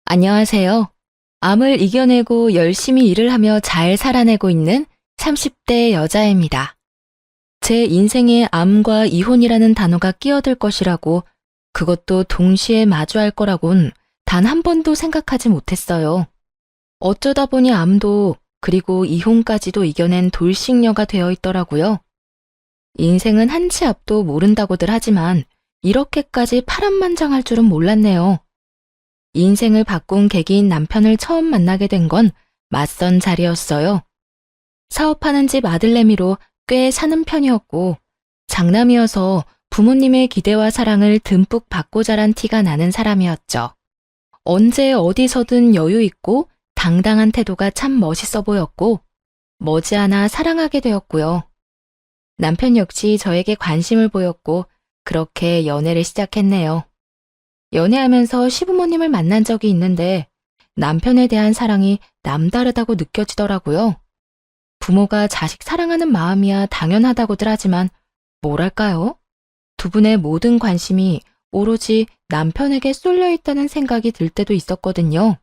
안녕하세요. 암을 이겨내고 열심히 일을 하며 잘 살아내고 있는 30대 여자입니다. 제 인생에 암과 이혼이라는 단어가 끼어들 것이라고, 그것도 동시에 마주할 거라곤 단 한 번도 생각하지 못했어요. 어쩌다 보니 암도 그리고 이혼까지도 이겨낸 돌싱녀가 되어 있더라고요. 인생은 한 치 앞도 모른다고들 하지만 이렇게까지 파란만장할 줄은 몰랐네요. 인생을 바꾼 계기인 남편을 처음 만나게 된 건 맞선 자리였어요. 사업하는 집 아들내미로 꽤 사는 편이었고, 장남이어서 부모님의 기대와 사랑을 듬뿍 받고 자란 티가 나는 사람이었죠. 언제 어디서든 여유 있고 당당한 태도가 참 멋있어 보였고, 머지않아 사랑하게 되었고요. 남편 역시 저에게 관심을 보였고, 그렇게 연애를 시작했네요. 연애하면서 시부모님을 만난 적이 있는데 남편에 대한 사랑이 남다르다고 느껴지더라고요. 부모가 자식 사랑하는 마음이야 당연하다고들 하지만 뭐랄까요? 두 분의 모든 관심이 오로지 남편에게 쏠려 있다는 생각이 들 때도 있었거든요.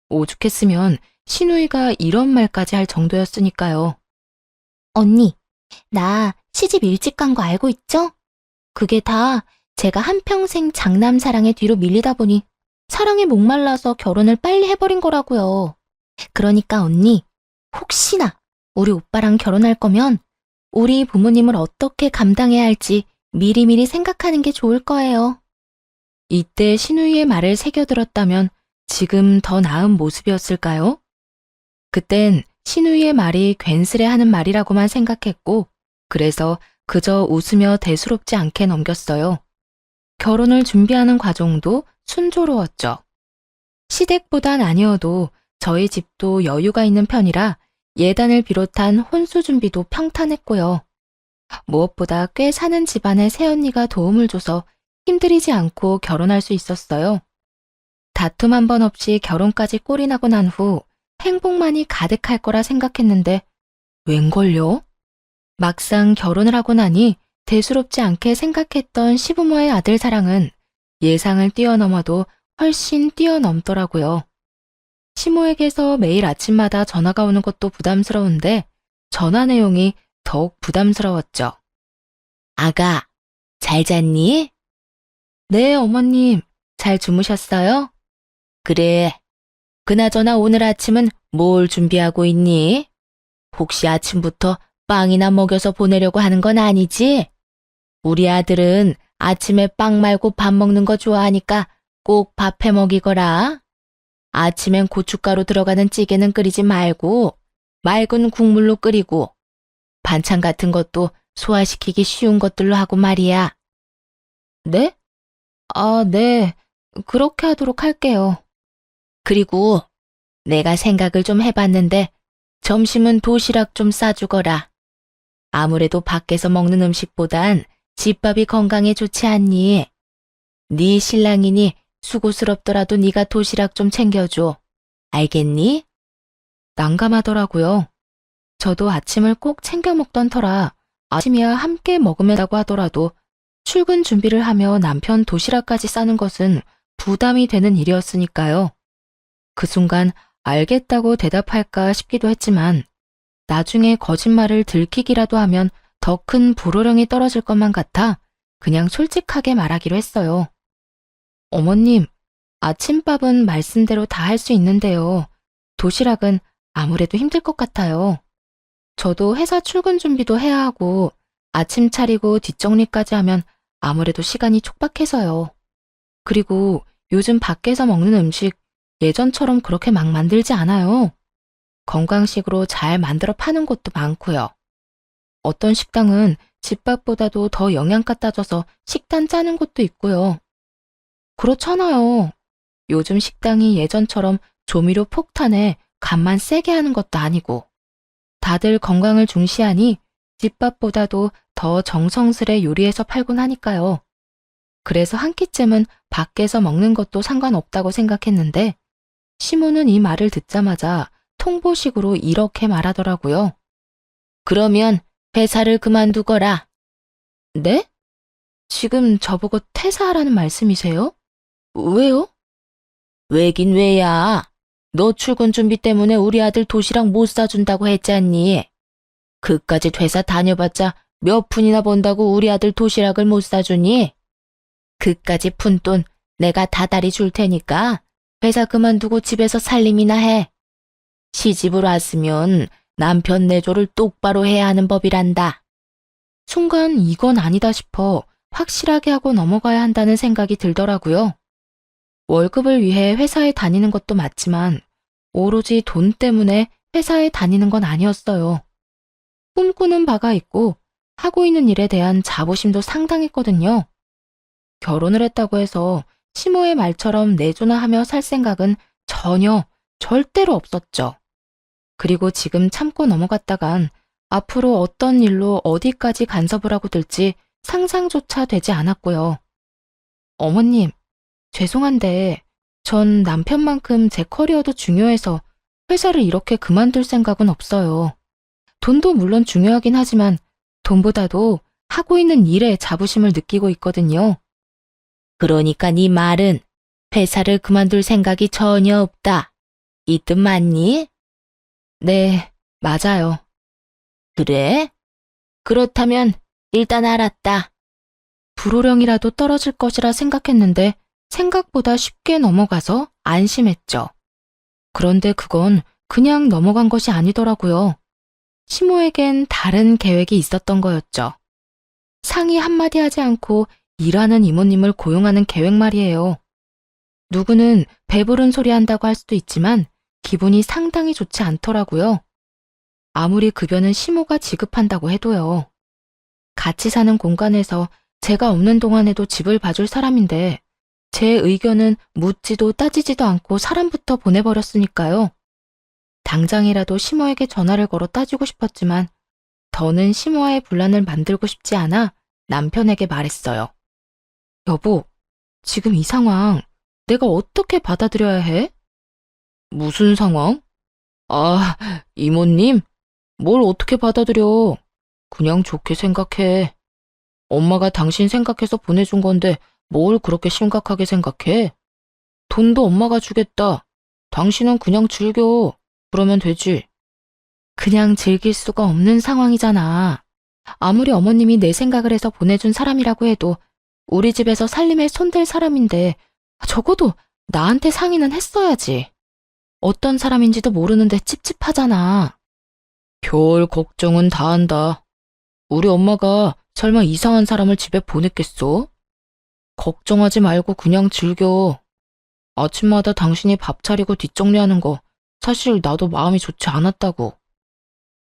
오죽했으면 시누이가 이런 말까지 할 정도였으니까요. 언니, 나 시집 일찍 간 거 알고 있죠? 그게 다 제가 한평생 장남 사랑에 뒤로 밀리다 보니 사랑에 목말라서 결혼을 빨리 해버린 거라고요. 그러니까 언니, 혹시나 우리 오빠랑 결혼할 거면 우리 부모님을 어떻게 감당해야 할지 미리미리 생각하는 게 좋을 거예요. 이때 시누이의 말을 새겨들었다면 지금 더 나은 모습이었을까요? 그땐 시누이의 말이 괜스레 하는 말이라고만 생각했고, 그래서 그저 웃으며 대수롭지 않게 넘겼어요. 결혼을 준비하는 과정도 순조로웠죠. 시댁보단 아니어도 저희 집도 여유가 있는 편이라 예단을 비롯한 혼수 준비도 평탄했고요. 무엇보다 꽤 사는 집안의 새언니가 도움을 줘서 힘들이지 않고 결혼할 수 있었어요. 다툼 한 번 없이 결혼까지 꼴이 나고 난 후 행복만이 가득할 거라 생각했는데 웬걸요? 막상 결혼을 하고 나니 대수롭지 않게 생각했던 시부모의 아들 사랑은 예상을 뛰어넘어도 훨씬 뛰어넘더라고요. 시모에게서 매일 아침마다 전화가 오는 것도 부담스러운데 전화 내용이 더욱 부담스러웠죠. 아가, 잘 잤니? 네, 어머님. 잘 주무셨어요? 그래. 그나저나 오늘 아침은 뭘 준비하고 있니? 혹시 아침부터 빵이나 먹여서 보내려고 하는 건 아니지? 우리 아들은 아침에 빵 말고 밥 먹는 거 좋아하니까 꼭 밥 해 먹이거라. 아침엔 고춧가루 들어가는 찌개는 끓이지 말고 맑은 국물로 끓이고 반찬 같은 것도 소화시키기 쉬운 것들로 하고 말이야. 네? 아, 네. 그렇게 하도록 할게요. 그리고 내가 생각을 좀 해봤는데 점심은 도시락 좀 싸주거라. 아무래도 밖에서 먹는 음식보단 집밥이 건강에 좋지 않니? 네 신랑이니 수고스럽더라도 네가 도시락 좀 챙겨줘. 알겠니? 난감하더라고요. 저도 아침을 꼭 챙겨 먹던 터라 아침이야 함께 먹으면다고 하더라도 출근 준비를 하며 남편 도시락까지 싸는 것은 부담이 되는 일이었으니까요. 그 순간 알겠다고 대답할까 싶기도 했지만 나중에 거짓말을 들키기라도 하면 더 큰 불호령이 떨어질 것만 같아 그냥 솔직하게 말하기로 했어요. 어머님, 아침밥은 말씀대로 다 할 수 있는데요. 도시락은 아무래도 힘들 것 같아요. 저도 회사 출근 준비도 해야 하고 아침 차리고 뒷정리까지 하면 아무래도 시간이 촉박해서요. 그리고 요즘 밖에서 먹는 음식 예전처럼 그렇게 막 만들지 않아요. 건강식으로 잘 만들어 파는 곳도 많고요. 어떤 식당은 집밥보다도 더 영양가 따져서 식단 짜는 곳도 있고요. 그렇잖아요. 요즘 식당이 예전처럼 조미료 폭탄에 간만 세게 하는 것도 아니고 다들 건강을 중시하니 집밥보다도 더 정성스레 요리해서 팔곤 하니까요. 그래서 한 끼쯤은 밖에서 먹는 것도 상관없다고 생각했는데 시모는 이 말을 듣자마자 통보식으로 이렇게 말하더라고요. 그러면 회사를 그만두거라. 네? 지금 저보고 퇴사하라는 말씀이세요? 왜요? 왜긴 왜야? 너 출근 준비 때문에 우리 아들 도시락 못 사준다고 했잖니. 그까짓 회사 다녀봤자 몇 푼이나 번다고 우리 아들 도시락을 못 사주니? 그까짓 푼돈 내가 다달이 줄 테니까 회사 그만두고 집에서 살림이나 해. 시집을 왔으면 남편 내조를 똑바로 해야 하는 법이란다. 순간 이건 아니다 싶어 확실하게 하고 넘어가야 한다는 생각이 들더라고요. 월급을 위해 회사에 다니는 것도 맞지만 오로지 돈 때문에 회사에 다니는 건 아니었어요. 꿈꾸는 바가 있고 하고 있는 일에 대한 자부심도 상당했거든요. 결혼을 했다고 해서 시모의 말처럼 내조나 하며 살 생각은 전혀 절대로 없었죠. 그리고 지금 참고 넘어갔다간 앞으로 어떤 일로 어디까지 간섭을 하고 들지 상상조차 되지 않았고요. 어머님, 죄송한데 전 남편만큼 제 커리어도 중요해서 회사를 이렇게 그만둘 생각은 없어요. 돈도 물론 중요하긴 하지만 돈보다도 하고 있는 일에 자부심을 느끼고 있거든요. 그러니까 네 말은 회사를 그만둘 생각이 전혀 없다. 이 뜻 맞니? 네, 맞아요. 그래? 그렇다면 일단 알았다. 불호령이라도 떨어질 것이라 생각했는데 생각보다 쉽게 넘어가서 안심했죠. 그런데 그건 그냥 넘어간 것이 아니더라고요. 시모에겐 다른 계획이 있었던 거였죠. 상의 한마디 하지 않고 일하는 이모님을 고용하는 계획 말이에요. 누구는 배부른 소리 한다고 할 수도 있지만 기분이 상당히 좋지 않더라고요. 아무리 급여는 시모가 지급한다고 해도요. 같이 사는 공간에서 제가 없는 동안에도 집을 봐줄 사람인데 제 의견은 묻지도 따지지도 않고 사람부터 보내버렸으니까요. 당장이라도 시모에게 전화를 걸어 따지고 싶었지만 더는 시모와의 분란을 만들고 싶지 않아 남편에게 말했어요. 여보, 지금 이 상황 내가 어떻게 받아들여야 해? 무슨 상황? 아, 이모님, 뭘 어떻게 받아들여? 그냥 좋게 생각해. 엄마가 당신 생각해서 보내준 건데 뭘 그렇게 심각하게 생각해? 돈도 엄마가 주겠다. 당신은 그냥 즐겨. 그러면 되지. 그냥 즐길 수가 없는 상황이잖아. 아무리 어머님이 내 생각을 해서 보내준 사람이라고 해도 우리 집에서 살림에 손댈 사람인데 적어도 나한테 상의는 했어야지. 어떤 사람인지도 모르는데 찝찝하잖아. 별 걱정은 다 한다. 우리 엄마가 설마 이상한 사람을 집에 보냈겠어? 걱정하지 말고 그냥 즐겨. 아침마다 당신이 밥 차리고 뒷정리하는 거 사실 나도 마음이 좋지 않았다고.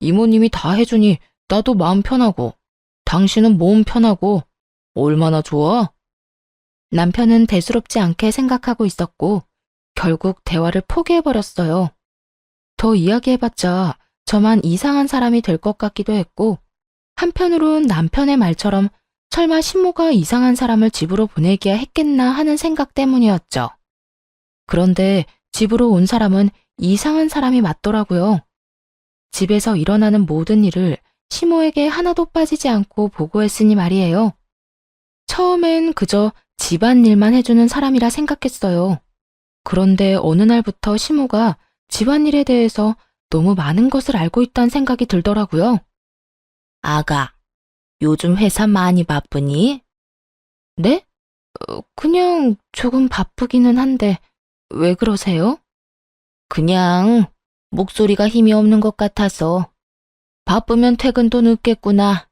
이모님이 다 해주니 나도 마음 편하고 당신은 몸 편하고 얼마나 좋아? 남편은 대수롭지 않게 생각하고 있었고 결국 대화를 포기해버렸어요. 더 이야기해봤자 저만 이상한 사람이 될 것 같기도 했고 한편으론 남편의 말처럼 설마 신모가 이상한 사람을 집으로 보내기야 했겠나 하는 생각 때문이었죠. 그런데 집으로 온 사람은 이상한 사람이 맞더라고요. 집에서 일어나는 모든 일을 시모에게 하나도 빠지지 않고 보고했으니 말이에요. 처음엔 그저 집안일만 해주는 사람이라 생각했어요. 그런데 어느 날부터 시모가 집안일에 대해서 너무 많은 것을 알고 있다는 생각이 들더라고요. 아가, 요즘 회사 많이 바쁘니? 네? 그냥 조금 바쁘기는 한데 왜 그러세요? 그냥 목소리가 힘이 없는 것 같아서. 바쁘면 퇴근도 늦겠구나.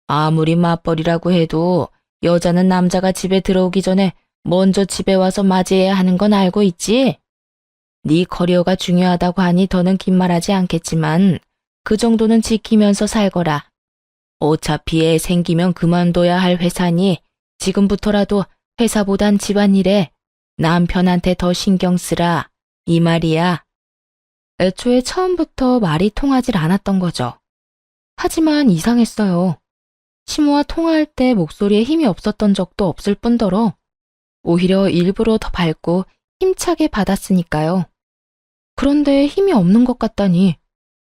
아무리 맞벌이라고 해도 여자는 남자가 집에 들어오기 전에 먼저 집에 와서 맞이해야 하는 건 알고 있지? 네 커리어가 중요하다고 하니 더는 긴 말하지 않겠지만 그 정도는 지키면서 살거라. 어차피 애 생기면 그만둬야 할 회사니 지금부터라도 회사보단 집안일에 남편한테 더 신경 쓰라. 이 말이야. 애초에 처음부터 말이 통하질 않았던 거죠. 하지만 이상했어요. 시모와 통화할 때 목소리에 힘이 없었던 적도 없을 뿐더러 오히려 일부러 더 밝고 힘차게 받았으니까요. 그런데 힘이 없는 것 같다니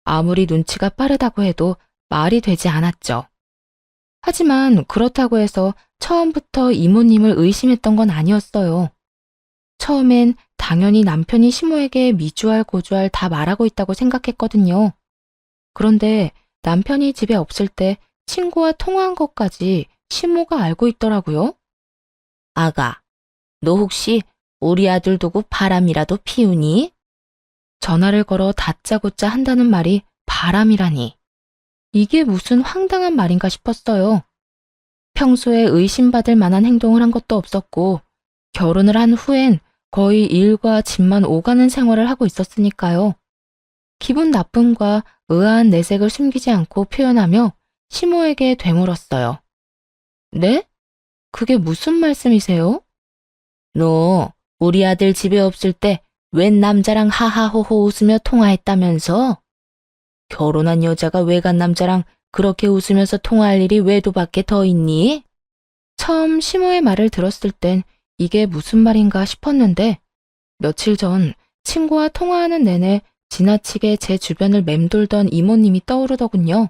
아무리 눈치가 빠르다고 해도 말이 되지 않았죠. 하지만 그렇다고 해서 처음부터 이모님을 의심했던 건 아니었어요. 처음엔 당연히 남편이 시모에게 미주알 고주알 다 말하고 있다고 생각했거든요. 그런데 남편이 집에 없을 때 친구와 통화한 것까지 시모가 알고 있더라고요. 아가, 너 혹시 우리 아들 두고 바람이라도 피우니? 전화를 걸어 다짜고짜 한다는 말이 바람이라니. 이게 무슨 황당한 말인가 싶었어요. 평소에 의심받을 만한 행동을 한 것도 없었고, 결혼을 한 후엔 거의 일과 집만 오가는 생활을 하고 있었으니까요. 기분 나쁨과 의아한 내색을 숨기지 않고 표현하며 시모에게 되물었어요. 네? 그게 무슨 말씀이세요? 너 우리 아들 집에 없을 때 웬 남자랑 하하호호 웃으며 통화했다면서? 결혼한 여자가 외간 남자랑 그렇게 웃으면서 통화할 일이 외도밖에 더 있니? 처음 시모의 말을 들었을 땐 이게 무슨 말인가 싶었는데 며칠 전 친구와 통화하는 내내 지나치게 제 주변을 맴돌던 이모님이 떠오르더군요.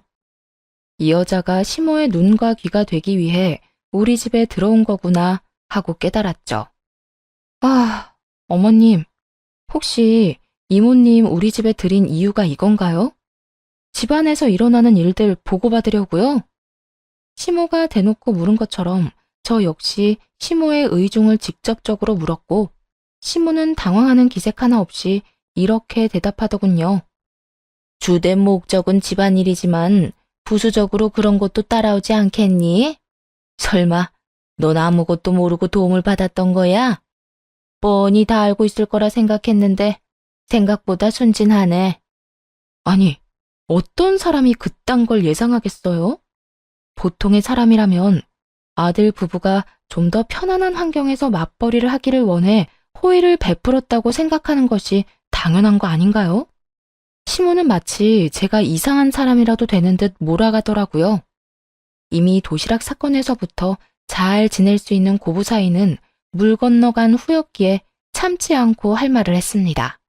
이 여자가 시모의 눈과 귀가 되기 위해 우리 집에 들어온 거구나 하고 깨달았죠. 아, 어머님, 혹시 이모님 우리 집에 들인 이유가 이건가요? 집안에서 일어나는 일들 보고받으려고요? 시모가 대놓고 물은 것처럼 저 역시 시모의 의중을 직접적으로 물었고 시모는 당황하는 기색 하나 없이 이렇게 대답하더군요. 주된 목적은 집안일이지만 부수적으로 그런 것도 따라오지 않겠니? 설마 넌 아무것도 모르고 도움을 받았던 거야? 뻔히 다 알고 있을 거라 생각했는데 생각보다 순진하네. 아니, 어떤 사람이 그딴 걸 예상하겠어요? 보통의 사람이라면 아들 부부가 좀 더 편안한 환경에서 맞벌이를 하기를 원해 호의를 베풀었다고 생각하는 것이 당연한 거 아닌가요? 시모는 마치 제가 이상한 사람이라도 되는 듯 몰아가더라고요. 이미 도시락 사건에서부터 잘 지낼 수 있는 고부 사이는 물 건너간 후였기에 참지 않고 할 말을 했습니다.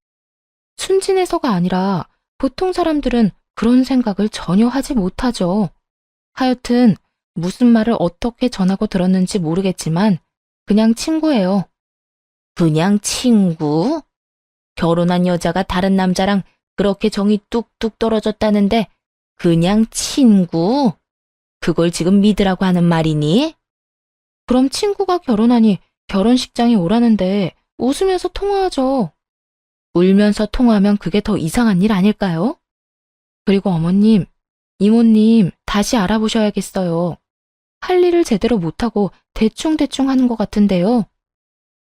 순진해서가 아니라 보통 사람들은 그런 생각을 전혀 하지 못하죠. 하여튼 무슨 말을 어떻게 전하고 들었는지 모르겠지만 그냥 친구예요. 그냥 친구? 결혼한 여자가 다른 남자랑 그렇게 정이 뚝뚝 떨어졌다는데 그냥 친구? 그걸 지금 믿으라고 하는 말이니? 그럼 친구가 결혼하니 결혼식장에 오라는데 웃으면서 통화하죠. 울면서 통화하면 그게 더 이상한 일 아닐까요? 그리고 어머님, 이모님 다시 알아보셔야겠어요. 할 일을 제대로 못하고 대충대충 하는 것 같은데요.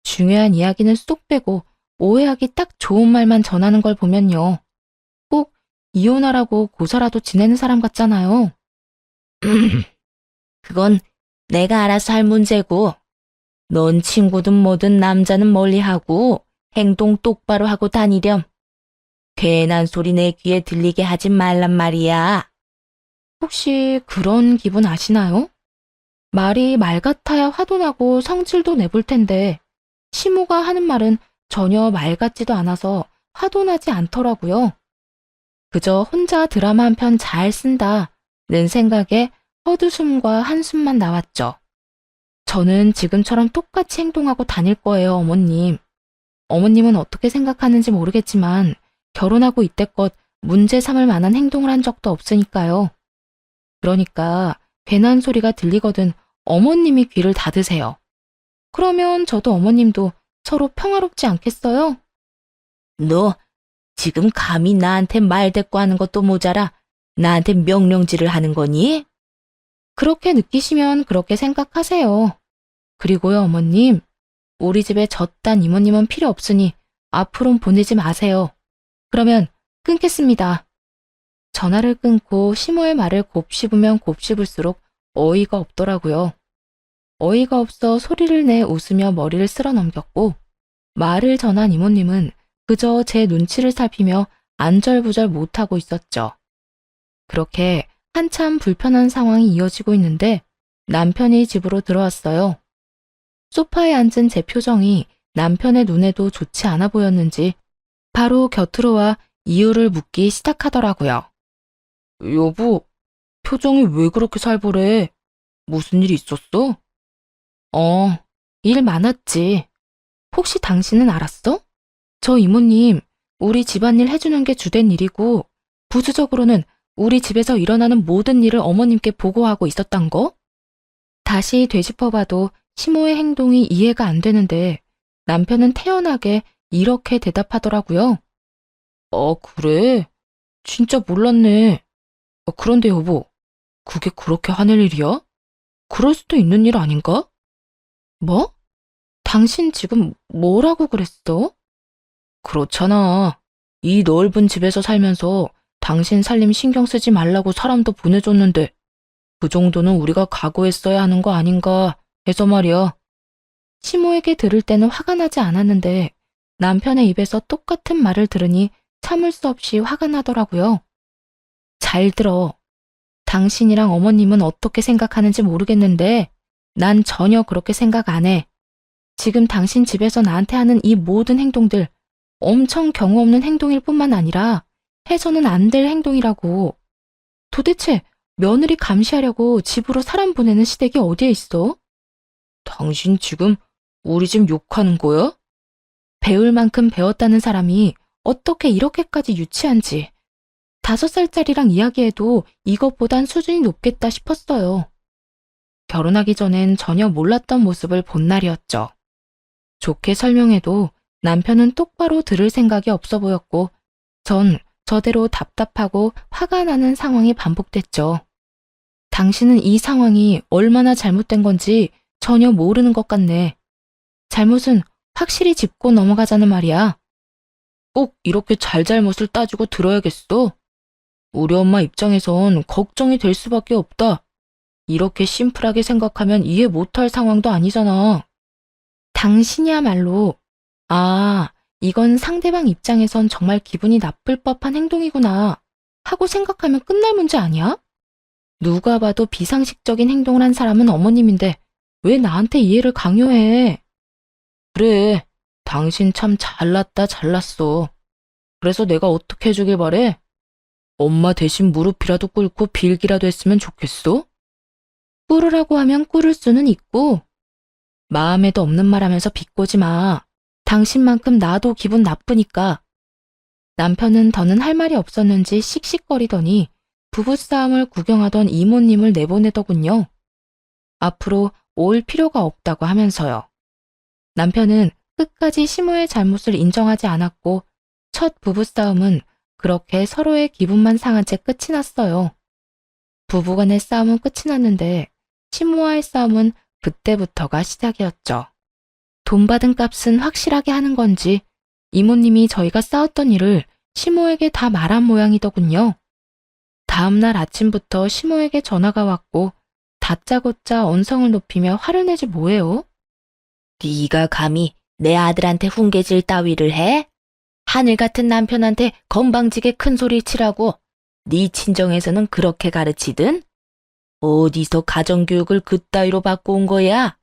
중요한 이야기는 쏙 빼고 오해하기 딱 좋은 말만 전하는 걸 보면요. 꼭 이혼하라고 고사라도 지내는 사람 같잖아요. 그건 내가 알아서 할 문제고, 넌 친구든 뭐든 남자는 멀리하고 행동 똑바로 하고 다니렴. 괜한 소리 내 귀에 들리게 하지 말란 말이야. 혹시 그런 기분 아시나요? 말이 말 같아야 화도 나고 성질도 내볼 텐데 시모가 하는 말은 전혀 말 같지도 않아서 화도 나지 않더라고요. 그저 혼자 드라마 한 편 잘 쓴다는 생각에 헛웃음과 한숨만 나왔죠. 저는 지금처럼 똑같이 행동하고 다닐 거예요, 어머님. 어머님은 어떻게 생각하는지 모르겠지만 결혼하고 이때껏 문제 삼을 만한 행동을 한 적도 없으니까요. 그러니까 괜한 소리가 들리거든 어머님이 귀를 닫으세요. 그러면 저도 어머님도 서로 평화롭지 않겠어요? 너 지금 감히 나한테 말대꾸하는 것도 모자라 나한테 명령질을 하는 거니? 그렇게 느끼시면 그렇게 생각하세요. 그리고요, 어머님. 우리 집에 저딴 이모님은 필요 없으니 앞으론 보내지 마세요. 그러면 끊겠습니다. 전화를 끊고 시모의 말을 곱씹으면 곱씹을수록 어이가 없더라고요. 어이가 없어 소리를 내 웃으며 머리를 쓸어 넘겼고 말을 전한 이모님은 그저 제 눈치를 살피며 안절부절 못하고 있었죠. 그렇게 한참 불편한 상황이 이어지고 있는데 남편이 집으로 들어왔어요. 소파에 앉은 제 표정이 남편의 눈에도 좋지 않아 보였는지 바로 곁으로 와 이유를 묻기 시작하더라고요. 여보, 표정이 왜 그렇게 살벌해? 무슨 일 있었어? 일 많았지. 혹시 당신은 알았어? 저 이모님, 우리 집안일 해주는 게 주된 일이고, 부수적으로는 우리 집에서 일어나는 모든 일을 어머님께 보고하고 있었단 거? 다시 되짚어봐도 시모의 행동이 이해가 안 되는데, 남편은 태연하게 이렇게 대답하더라고요. 그래? 진짜 몰랐네. 그런데 여보, 그게 그렇게 하늘 일이야? 그럴 수도 있는 일 아닌가? 뭐? 당신 지금 뭐라고 그랬어? 그렇잖아. 이 넓은 집에서 살면서 당신 살림 신경 쓰지 말라고 사람도 보내줬는데 그 정도는 우리가 각오했어야 하는 거 아닌가 해서 말이야. 시모에게 들을 때는 화가 나지 않았는데 남편의 입에서 똑같은 말을 들으니 참을 수 없이 화가 나더라고요. 잘 들어. 당신이랑 어머님은 어떻게 생각하는지 모르겠는데 난 전혀 그렇게 생각 안 해. 지금 당신 집에서 나한테 하는 이 모든 행동들 엄청 경우 없는 행동일 뿐만 아니라 해서는 안 될 행동이라고. 도대체 며느리 감시하려고 집으로 사람 보내는 시댁이 어디에 있어? 당신 지금 우리 집 욕하는 거야? 배울 만큼 배웠다는 사람이 어떻게 이렇게까지 유치한지. 5살짜리랑 이야기해도 이것보단 수준이 높겠다 싶었어요. 결혼하기 전엔 전혀 몰랐던 모습을 본 날이었죠. 좋게 설명해도 남편은 똑바로 들을 생각이 없어 보였고, 전 저대로 답답하고 화가 나는 상황이 반복됐죠. 당신은 이 상황이 얼마나 잘못된 건지 전혀 모르는 것 같네. 잘못은 확실히 짚고 넘어가자는 말이야. 꼭 이렇게 잘잘못을 따지고 들어야겠어? 우리 엄마 입장에선 걱정이 될 수밖에 없다. 이렇게 심플하게 생각하면 이해 못할 상황도 아니잖아. 당신이야말로, 이건 상대방 입장에선 정말 기분이 나쁠 법한 행동이구나 하고 생각하면 끝날 문제 아니야? 누가 봐도 비상식적인 행동을 한 사람은 어머님인데 왜 나한테 이해를 강요해? 그래, 당신 참 잘났어. 그래서 내가 어떻게 해주길 바래? 엄마 대신 무릎이라도 꿇고 빌기라도 했으면 좋겠어? 꿇으라고 하면 꿇을 수는 있고, 마음에도 없는 말 하면서 비꼬지 마. 당신만큼 나도 기분 나쁘니까. 남편은 더는 할 말이 없었는지 씩씩거리더니 부부싸움을 구경하던 이모님을 내보내더군요. 앞으로 올 필요가 없다고 하면서요. 남편은 끝까지 시모의 잘못을 인정하지 않았고 첫 부부싸움은 그렇게 서로의 기분만 상한 채 끝이 났어요. 부부간의 싸움은 끝이 났는데 시모와의 싸움은 그때부터가 시작이었죠. 돈 받은 값은 확실하게 하는 건지 이모님이 저희가 싸웠던 일을 시모에게 다 말한 모양이더군요. 다음날 아침부터 시모에게 전화가 왔고 다짜고짜 언성을 높이며 화를 내지 뭐해요? 네가 감히 내 아들한테 훈계질 따위를 해? 하늘 같은 남편한테 건방지게 큰 소리 치라고 네 친정에서는 그렇게 가르치든? 어디서 가정교육을 그따위로 받고 온 거야?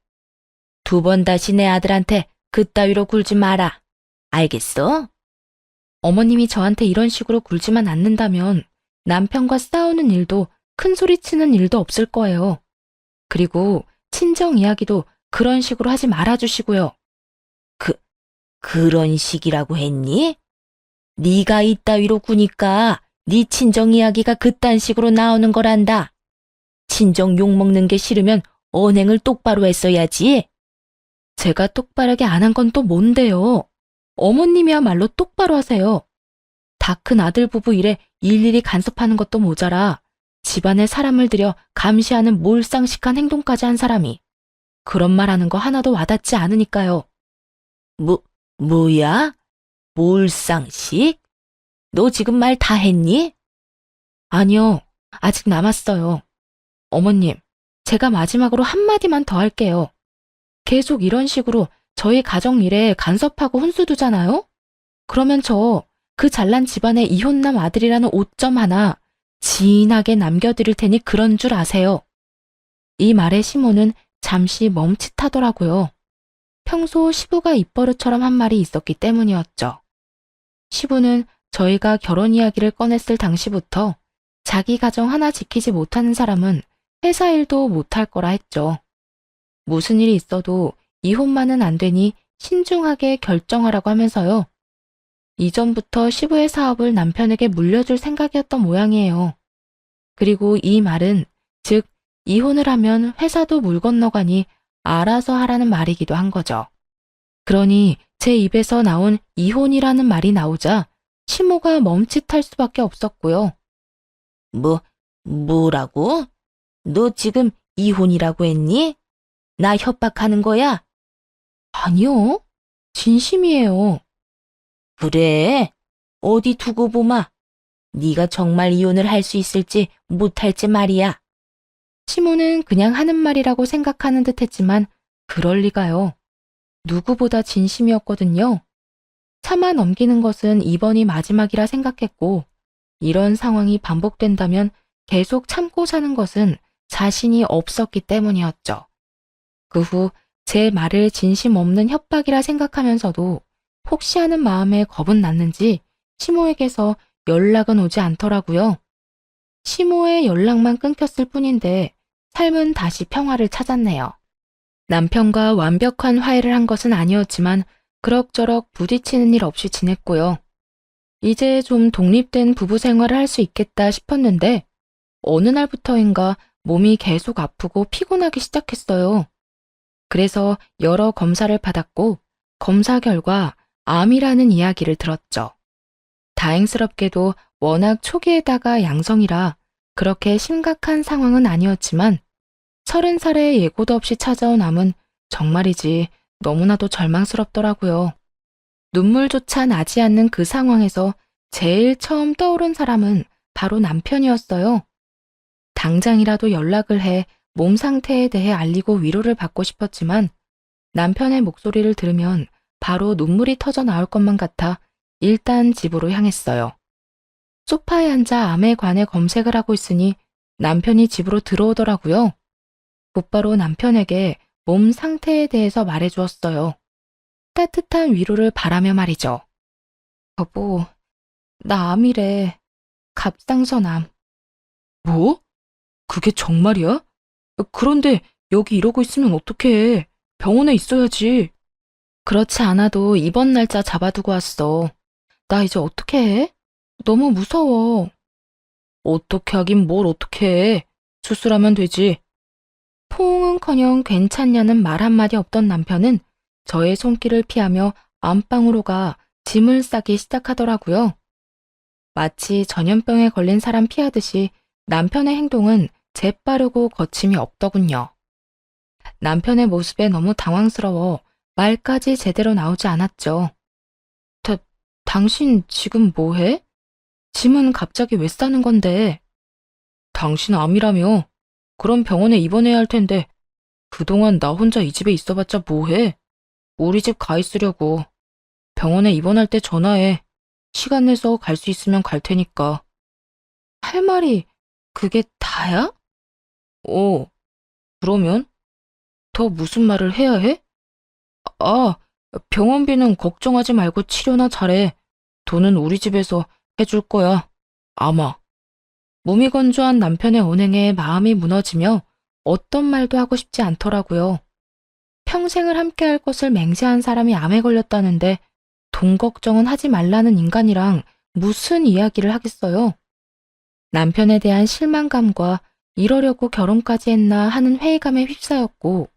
2번 다시 내 아들한테 그따위로 굴지 마라. 알겠어? 어머님이 저한테 이런 식으로 굴지만 않는다면 남편과 싸우는 일도 큰 소리 치는 일도 없을 거예요. 그리고 친정 이야기도 그런 식으로 하지 말아주시고요. 그런 식이라고 했니? 네가 이따위로 구니까 네 친정 이야기가 그딴 식으로 나오는 거란다. 친정 욕먹는 게 싫으면 언행을 똑바로 했어야지. 제가 똑바르게 안 한 건 또 뭔데요? 어머님이야말로 똑바로 하세요. 다 큰 아들 부부 일에 일일이 간섭하는 것도 모자라 집안에 사람을 들여 감시하는 몰상식한 행동까지 한 사람이 그런 말 하는 거 하나도 와닿지 않으니까요. 뭐야? 몰상식? 너 지금 말 다 했니? 아니요, 아직 남았어요. 어머님, 제가 마지막으로 한마디만 더 할게요. 계속 이런 식으로 저희 가정 일에 간섭하고 혼수 두잖아요? 그러면 저 그 잘난 집안의 이혼남 아들이라는 오점 하나 진하게 남겨드릴 테니 그런 줄 아세요. 이 말에 시모는 잠시 멈칫하더라고요. 평소 시부가 입버릇처럼 한 말이 있었기 때문이었죠. 시부는 저희가 결혼 이야기를 꺼냈을 당시부터 자기 가정 하나 지키지 못하는 사람은 회사 일도 못할 거라 했죠. 무슨 일이 있어도 이혼만은 안 되니 신중하게 결정하라고 하면서요. 이전부터 시부의 사업을 남편에게 물려줄 생각이었던 모양이에요. 그리고 이 말은, 즉, 이혼을 하면 회사도 물 건너가니 알아서 하라는 말이기도 한 거죠. 그러니 제 입에서 나온 이혼이라는 말이 나오자 시모가 멈칫할 수밖에 없었고요. 뭐라고? 너 지금 이혼이라고 했니? 나 협박하는 거야? 아니요. 진심이에요. 그래? 어디 두고 보마. 네가 정말 이혼을 할 수 있을지 못할지 말이야. 시모는 그냥 하는 말이라고 생각하는 듯 했지만 그럴 리가요. 누구보다 진심이었거든요. 참아 넘기는 것은 이번이 마지막이라 생각했고 이런 상황이 반복된다면 계속 참고 사는 것은 자신이 없었기 때문이었죠. 그 후 제 말을 진심 없는 협박이라 생각하면서도 혹시 하는 마음에 겁은 났는지 시모에게서 연락은 오지 않더라고요. 시모의 연락만 끊겼을 뿐인데 삶은 다시 평화를 찾았네요. 남편과 완벽한 화해를 한 것은 아니었지만 그럭저럭 부딪히는 일 없이 지냈고요. 이제 좀 독립된 부부 생활을 할 수 있겠다 싶었는데 어느 날부터인가 몸이 계속 아프고 피곤하기 시작했어요. 그래서 여러 검사를 받았고 검사 결과 암이라는 이야기를 들었죠. 다행스럽게도 워낙 초기에다가 양성이라 그렇게 심각한 상황은 아니었지만 30살에 예고도 없이 찾아온 암은 정말이지 너무나도 절망스럽더라고요. 눈물조차 나지 않는 그 상황에서 제일 처음 떠오른 사람은 바로 남편이었어요. 당장이라도 연락을 해 몸 상태에 대해 알리고 위로를 받고 싶었지만 남편의 목소리를 들으면 바로 눈물이 터져 나올 것만 같아 일단 집으로 향했어요. 소파에 앉아 암에 관해 검색을 하고 있으니 남편이 집으로 들어오더라고요. 곧바로 남편에게 몸 상태에 대해서 말해주었어요. 따뜻한 위로를 바라며 말이죠. 여보, 나 암이래. 갑상선암. 뭐? 그게 정말이야? 그런데 여기 이러고 있으면 어떡해. 병원에 있어야지. 그렇지 않아도 입원 날짜 잡아두고 왔어. 나 이제 어떻게 해? 너무 무서워. 어떻게 하긴 뭘 어떻게 해. 수술하면 되지. 포옹은커녕 괜찮냐는 말 한마디 없던 남편은 저의 손길을 피하며 안방으로 가 짐을 싸기 시작하더라고요. 마치 전염병에 걸린 사람 피하듯이 남편의 행동은 재빠르고 거침이 없더군요. 남편의 모습에 너무 당황스러워 말까지 제대로 나오지 않았죠. 당신 지금 뭐해? 짐은 갑자기 왜 싸는 건데? 당신 암이라며? 그럼 병원에 입원해야 할 텐데 그동안 나 혼자 이 집에 있어봤자 뭐해? 우리 집 가 있으려고. 병원에 입원할 때 전화해. 시간 내서 갈 수 있으면 갈 테니까. 할 말이 그게 다야? 그러면? 더 무슨 말을 해야 해? 아, 병원비는 걱정하지 말고 치료나 잘해. 돈은 우리 집에서 해줄 거야. 아마. 몸이 건조한 남편의 언행에 마음이 무너지며 어떤 말도 하고 싶지 않더라고요. 평생을 함께할 것을 맹세한 사람이 암에 걸렸다는데 돈 걱정은 하지 말라는 인간이랑 무슨 이야기를 하겠어요? 남편에 대한 실망감과 이러려고 결혼까지 했나 하는 회의감에 휩싸였고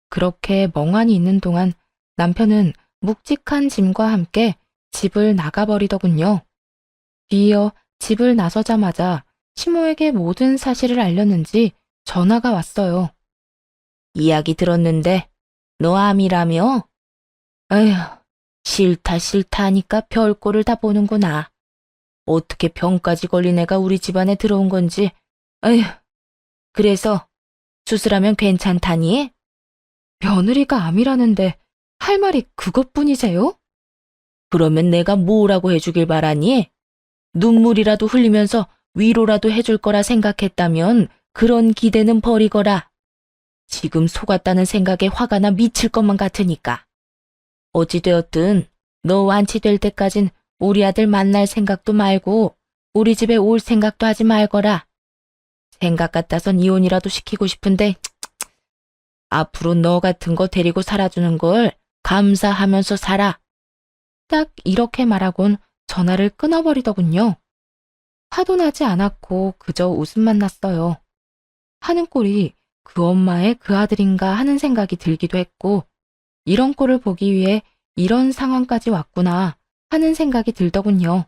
그렇게 멍하니 있는 동안 남편은 묵직한 짐과 함께 집을 나가버리더군요. 뒤이어 집을 나서자마자 시모에게 모든 사실을 알렸는지 전화가 왔어요. 이야기 들었는데 너 암이라며? 에휴, 싫다 하니까 별꼴을 다 보는구나. 어떻게 병까지 걸린 애가 우리 집안에 들어온 건지. 에휴, 그래서 수술하면 괜찮다니? 며느리가 암이라는데 할 말이 그것뿐이세요? 그러면 내가 뭐라고 해주길 바라니? 눈물이라도 흘리면서 위로라도 해줄 거라 생각했다면 그런 기대는 버리거라. 지금 속았다는 생각에 화가 나 미칠 것만 같으니까. 어찌되었든 너 완치될 때까진 우리 아들 만날 생각도 말고 우리 집에 올 생각도 하지 말거라. 생각 같아선 이혼이라도 시키고 싶은데 앞으로 너 같은 거 데리고 살아주는 걸 감사하면서 살아. 딱 이렇게 말하곤 전화를 끊어버리더군요. 화도 나지 않았고 그저 웃음만 났어요. 하는 꼴이 그 엄마의 그 아들인가 하는 생각이 들기도 했고, 이런 꼴을 보기 위해 이런 상황까지 왔구나 하는 생각이 들더군요.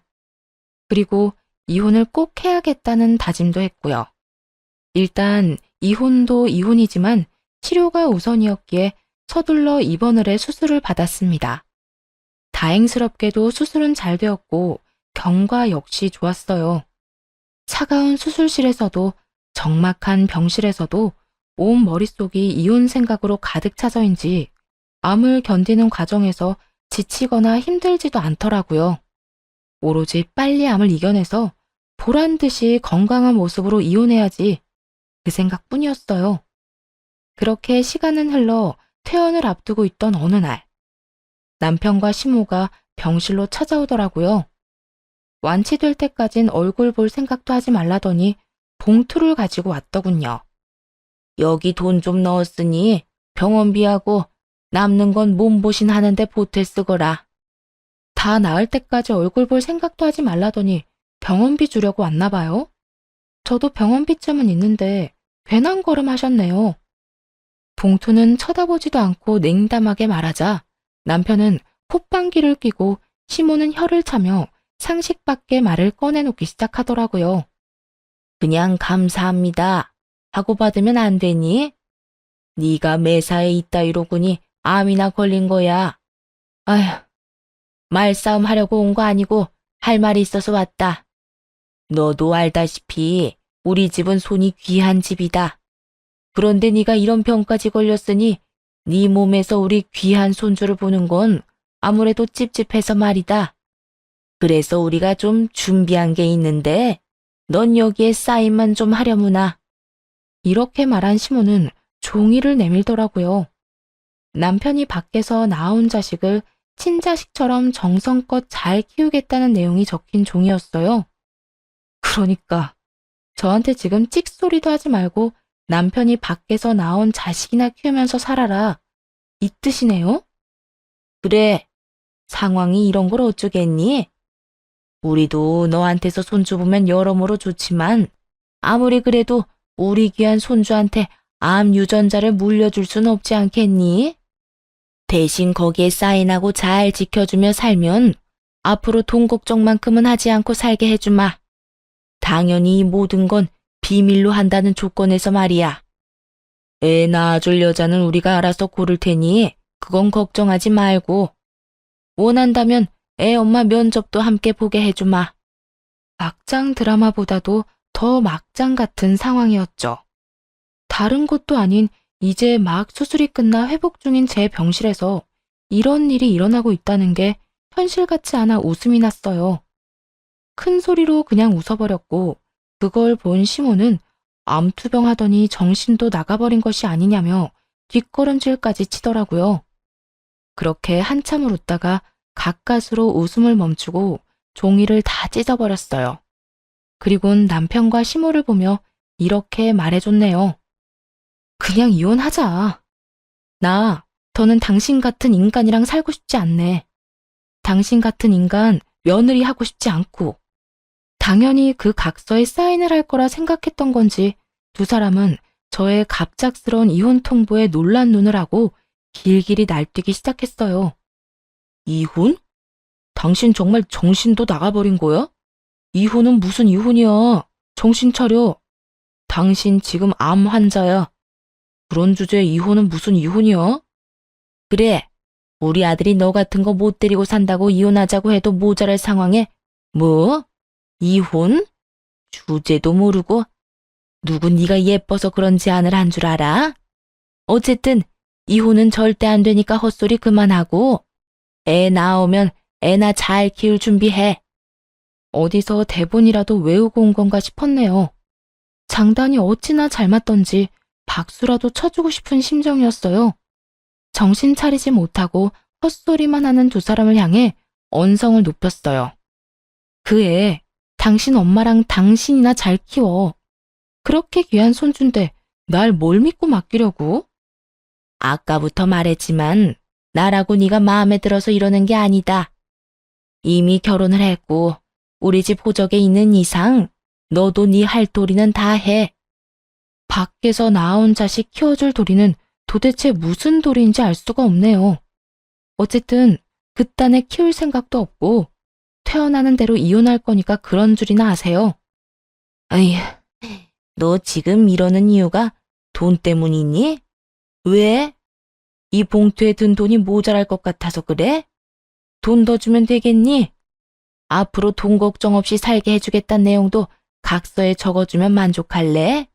그리고 이혼을 꼭 해야겠다는 다짐도 했고요. 일단 이혼도 이혼이지만 치료가 우선이었기에 서둘러 입원을 해 수술을 받았습니다. 다행스럽게도 수술은 잘 되었고 경과 역시 좋았어요. 차가운 수술실에서도 적막한 병실에서도 온 머릿속이 이혼 생각으로 가득 차서인지 암을 견디는 과정에서 지치거나 힘들지도 않더라고요. 오로지 빨리 암을 이겨내서 보란 듯이 건강한 모습으로 이혼해야지, 그 생각뿐이었어요. 그렇게 시간은 흘러 퇴원을 앞두고 있던 어느 날, 남편과 시모가 병실로 찾아오더라고요. 완치될 때까진 얼굴 볼 생각도 하지 말라더니 봉투를 가지고 왔더군요. 여기 돈 좀 넣었으니 병원비하고 남는 건 몸보신 하는데 보태 쓰거라. 다 나을 때까지 얼굴 볼 생각도 하지 말라더니 병원비 주려고 왔나 봐요. 저도 병원비쯤은 있는데 괜한 걸음 하셨네요. 봉투는 쳐다보지도 않고 냉담하게 말하자 남편은 콧방귀를 뀌고 시모는 혀를 차며 상식밖에 말을 꺼내놓기 시작하더라고요. 그냥 감사합니다 하고 받으면 안 되니? 네가 매사에 이따위로구니 암이나 걸린 거야. 아휴, 말싸움 하려고 온 거 아니고 할 말이 있어서 왔다. 너도 알다시피 우리 집은 손이 귀한 집이다. 그런데 네가 이런 병까지 걸렸으니 네 몸에서 우리 귀한 손주를 보는 건 아무래도 찝찝해서 말이다. 그래서 우리가 좀 준비한 게 있는데 넌 여기에 사인만 좀 하려무나. 이렇게 말한 시모는 종이를 내밀더라고요. 남편이 밖에서 낳아온 자식을 친자식처럼 정성껏 잘 키우겠다는 내용이 적힌 종이었어요. 그러니까 저한테 지금 찍소리도 하지 말고 남편이 밖에서 낳아온 자식이나 키우면서 살아라, 이 뜻이네요? 그래, 상황이 이런 걸 어쩌겠니? 우리도 너한테서 손주 보면 여러모로 좋지만 아무리 그래도 우리 귀한 손주한테 암 유전자를 물려줄 순 없지 않겠니? 대신 거기에 사인하고 잘 지켜주며 살면 앞으로 돈 걱정만큼은 하지 않고 살게 해주마. 당연히 이 모든 건 비밀로 한다는 조건에서 말이야. 애 낳아줄 여자는 우리가 알아서 고를 테니 그건 걱정하지 말고 원한다면 애 엄마 면접도 함께 보게 해주마. 막장 드라마보다도 더 막장 같은 상황이었죠. 다른 곳도 아닌 이제 막 수술이 끝나 회복 중인 제 병실에서 이런 일이 일어나고 있다는 게 현실 같지 않아 웃음이 났어요. 큰 소리로 그냥 웃어버렸고 그걸 본 시모는 암투병 하더니 정신도 나가버린 것이 아니냐며 뒷걸음질까지 치더라고요. 그렇게 한참을 웃다가 가까스로 웃음을 멈추고 종이를 다 찢어버렸어요. 그리곤 남편과 시모를 보며 이렇게 말해줬네요. 그냥 이혼하자. 나 더는 당신 같은 인간이랑 살고 싶지 않네. 당신 같은 인간 며느리 하고 싶지 않고. 당연히 그 각서에 사인을 할 거라 생각했던 건지 두 사람은 저의 갑작스러운 이혼 통보에 놀란 눈을 하고 길길이 날뛰기 시작했어요. 이혼? 당신 정말 정신도 나가버린 거야? 이혼은 무슨 이혼이야. 정신 차려. 당신 지금 암 환자야. 그런 주제에 이혼은 무슨 이혼이야? 그래, 우리 아들이 너 같은 거 못 데리고 산다고 이혼하자고 해도 모자랄 상황에 뭐? 이혼? 주제도 모르고 누구 네가 예뻐서 그런 제안을 한 줄 알아? 어쨌든 이혼은 절대 안 되니까 헛소리 그만하고 애 낳아오면 애나 잘 키울 준비해. 어디서 대본이라도 외우고 온 건가 싶었네요. 장단이 어찌나 잘 맞던지 박수라도 쳐주고 싶은 심정이었어요. 정신 차리지 못하고 헛소리만 하는 두 사람을 향해 언성을 높였어요. 그 애 당신 엄마랑 당신이나 잘 키워. 그렇게 귀한 손주인데 날 뭘 믿고 맡기려고? 아까부터 말했지만 나라고 네가 마음에 들어서 이러는 게 아니다. 이미 결혼을 했고 우리 집 호적에 있는 이상 너도 네 할 도리는 다 해. 밖에서 낳아온 자식 키워줄 도리는 도대체 무슨 도리인지 알 수가 없네요. 어쨌든 그딴에 키울 생각도 없고 태어나는 대로 이혼할 거니까 그런 줄이나 아세요. 아이, 너 지금 이러는 이유가 돈 때문이니? 왜? 이 봉투에 든 돈이 모자랄 것 같아서 그래? 돈 더 주면 되겠니? 앞으로 돈 걱정 없이 살게 해주겠다는 내용도 각서에 적어주면 만족할래?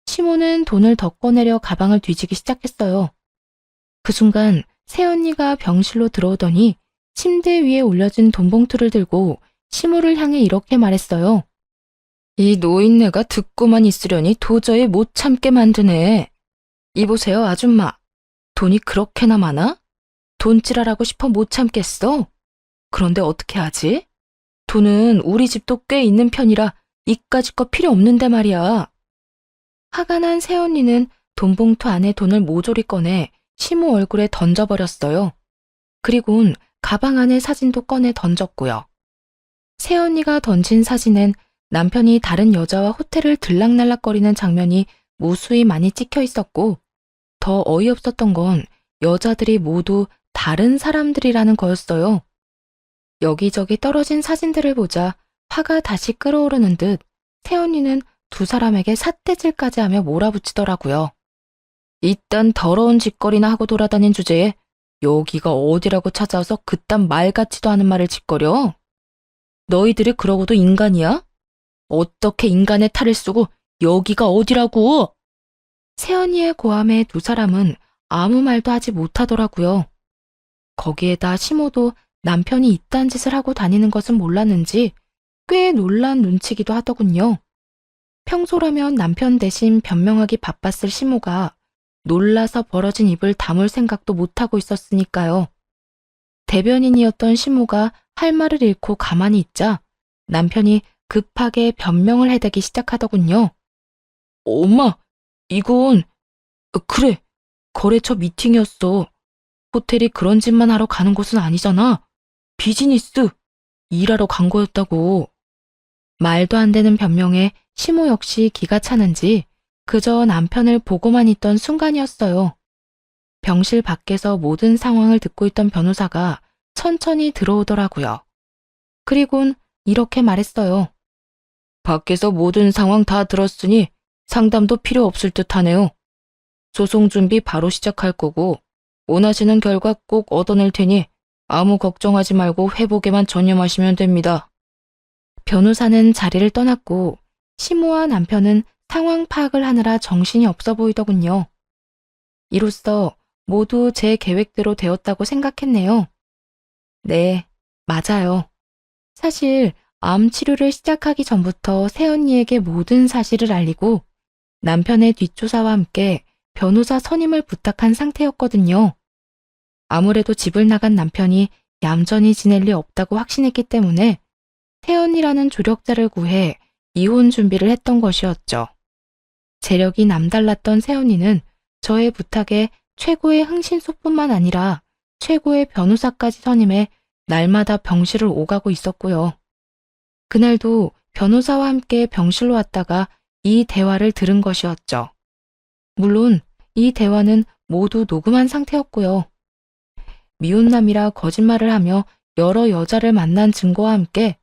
시모는 돈을 더 꺼내려 가방을 뒤지기 시작했어요. 그 순간 새언니가 병실로 들어오더니 침대 위에 올려진 돈 봉투를 들고 시모를 향해 이렇게 말했어요. 이 노인네가 듣고만 있으려니 도저히 못 참게 만드네. 이보세요, 아줌마. 돈이 그렇게나 많아? 돈질하라고 싶어 못 참겠어? 그런데 어떻게 하지? 돈은 우리 집도 꽤 있는 편이라 이까짓 거 필요 없는데 말이야. 화가 난 새언니는 돈 봉투 안에 돈을 모조리 꺼내 시모 얼굴에 던져버렸어요. 그리곤 가방 안에 사진도 꺼내 던졌고요. 새언니가 던진 사진엔 남편이 다른 여자와 호텔을 들락날락거리는 장면이 무수히 많이 찍혀 있었고, 더 어이없었던 건 여자들이 모두 다른 사람들이라는 거였어요. 여기저기 떨어진 사진들을 보자 화가 다시 끓어오르는 듯 새언니는 두 사람에게 삿대질까지 하며 몰아붙이더라고요. 이딴 더러운 짓거리나 하고 돌아다닌 주제에 여기가 어디라고 찾아와서 그딴 말 같지도 않은 말을 짓거려? 너희들이 그러고도 인간이야? 어떻게 인간의 탈을 쓰고 여기가 어디라고? 새언니의 고함에 두 사람은 아무 말도 하지 못하더라고요. 거기에다 시모도 남편이 이딴 짓을 하고 다니는 것은 몰랐는지 꽤 놀란 눈치기도 하더군요. 평소라면 남편 대신 변명하기 바빴을 시모가 놀라서 벌어진 입을 다물 생각도 못하고 있었으니까요. 대변인이었던 시모가 할 말을 잃고 가만히 있자 남편이 급하게 변명을 해대기 시작하더군요. 엄마, 이건 그래, 거래처 미팅이었어. 호텔이 그런 짓만 하러 가는 곳은 아니잖아. 비즈니스, 일하러 간 거였다고. 말도 안 되는 변명에 시모 역시 기가 차는지 그저 남편을 보고만 있던 순간이었어요. 병실 밖에서 모든 상황을 듣고 있던 변호사가 천천히 들어오더라고요. 그리곤 이렇게 말했어요. 밖에서 모든 상황 다 들었으니 상담도 필요 없을 듯 하네요. 소송 준비 바로 시작할 거고 원하시는 결과 꼭 얻어낼 테니 아무 걱정하지 말고 회복에만 전념하시면 됩니다. 변호사는 자리를 떠났고 시모와 남편은 상황 파악을 하느라 정신이 없어 보이더군요. 이로써 모두 제 계획대로 되었다고 생각했네요. 네, 맞아요. 사실 암 치료를 시작하기 전부터 새언니에게 모든 사실을 알리고 남편의 뒷조사와 함께 변호사 선임을 부탁한 상태였거든요. 아무래도 집을 나간 남편이 얌전히 지낼 리 없다고 확신했기 때문에 새언니라는 조력자를 구해 이혼 준비를 했던 것이었죠. 재력이 남달랐던 새언니는 저의 부탁에 최고의 흥신소뿐만 아니라 최고의 변호사까지 선임해 날마다 병실을 오가고 있었고요. 그날도 변호사와 함께 병실로 왔다가 이 대화를 들은 것이었죠. 물론 이 대화는 모두 녹음한 상태였고요. 미혼남이라 거짓말을 하며 여러 여자를 만난 증거와 함께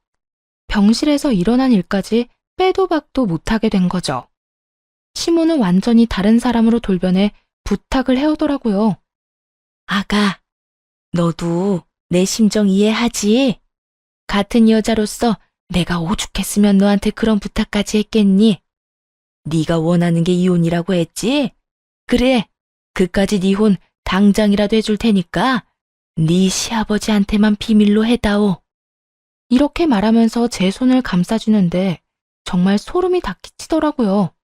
병실에서 일어난 일까지 빼도 박도 못하게 된 거죠. 시모는 완전히 다른 사람으로 돌변해 부탁을 해오더라고요. 아가, 너도 내 심정 이해하지? 같은 여자로서 내가 오죽했으면 너한테 그런 부탁까지 했겠니? 네가 원하는 게 이혼이라고 했지? 그래, 그까짓 이혼 당장이라도 해줄 테니까 네 시아버지한테만 비밀로 해다오. 이렇게 말하면서 제 손을 감싸주는데 정말 소름이 다 끼치더라고요.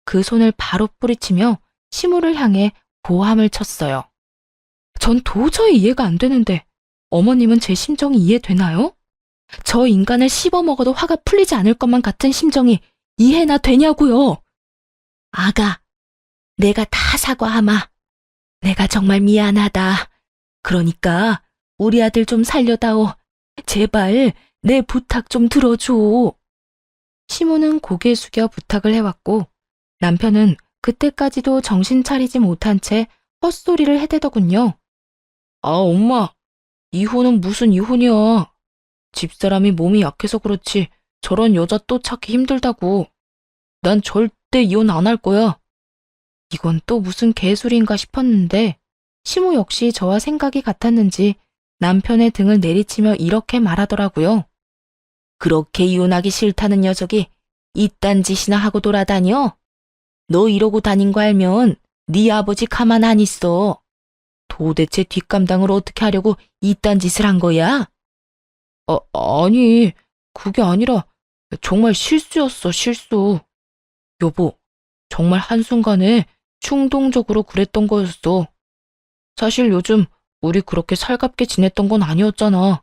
그 손을 바로 뿌리치며 시모를 향해 고함을 쳤어요. 전 도저히 이해가 안 되는데 어머님은 제 심정이 이해되나요? 저 인간을 씹어먹어도 화가 풀리지 않을 것만 같은 심정이 이해나 되냐고요. 아가, 내가 다 사과하마. 내가 정말 미안하다. 그러니까 우리 아들 좀 살려다오. 제발 내 부탁 좀 들어줘. 시모는 고개 숙여 부탁을 해왔고 남편은 그때까지도 정신 차리지 못한 채 헛소리를 해대더군요. 아, 엄마, 이혼은 무슨 이혼이야. 집사람이 몸이 약해서 그렇지 저런 여자 또 찾기 힘들다고. 난 절대 이혼 안 할 거야. 이건 또 무슨 개소리인가 싶었는데 시모 역시 저와 생각이 같았는지 남편의 등을 내리치며 이렇게 말하더라고요. 그렇게 이혼하기 싫다는 녀석이 이딴 짓이나 하고 돌아다녀? 너 이러고 다닌 거 알면 네 아버지 가만 안 있어. 도대체 뒷감당을 어떻게 하려고 이딴 짓을 한 거야? 아니, 그게 아니라 정말 실수였어, 실수. 여보, 정말 한순간에 충동적으로 그랬던 거였어. 사실 요즘 우리 그렇게 살갑게 지냈던 건 아니었잖아.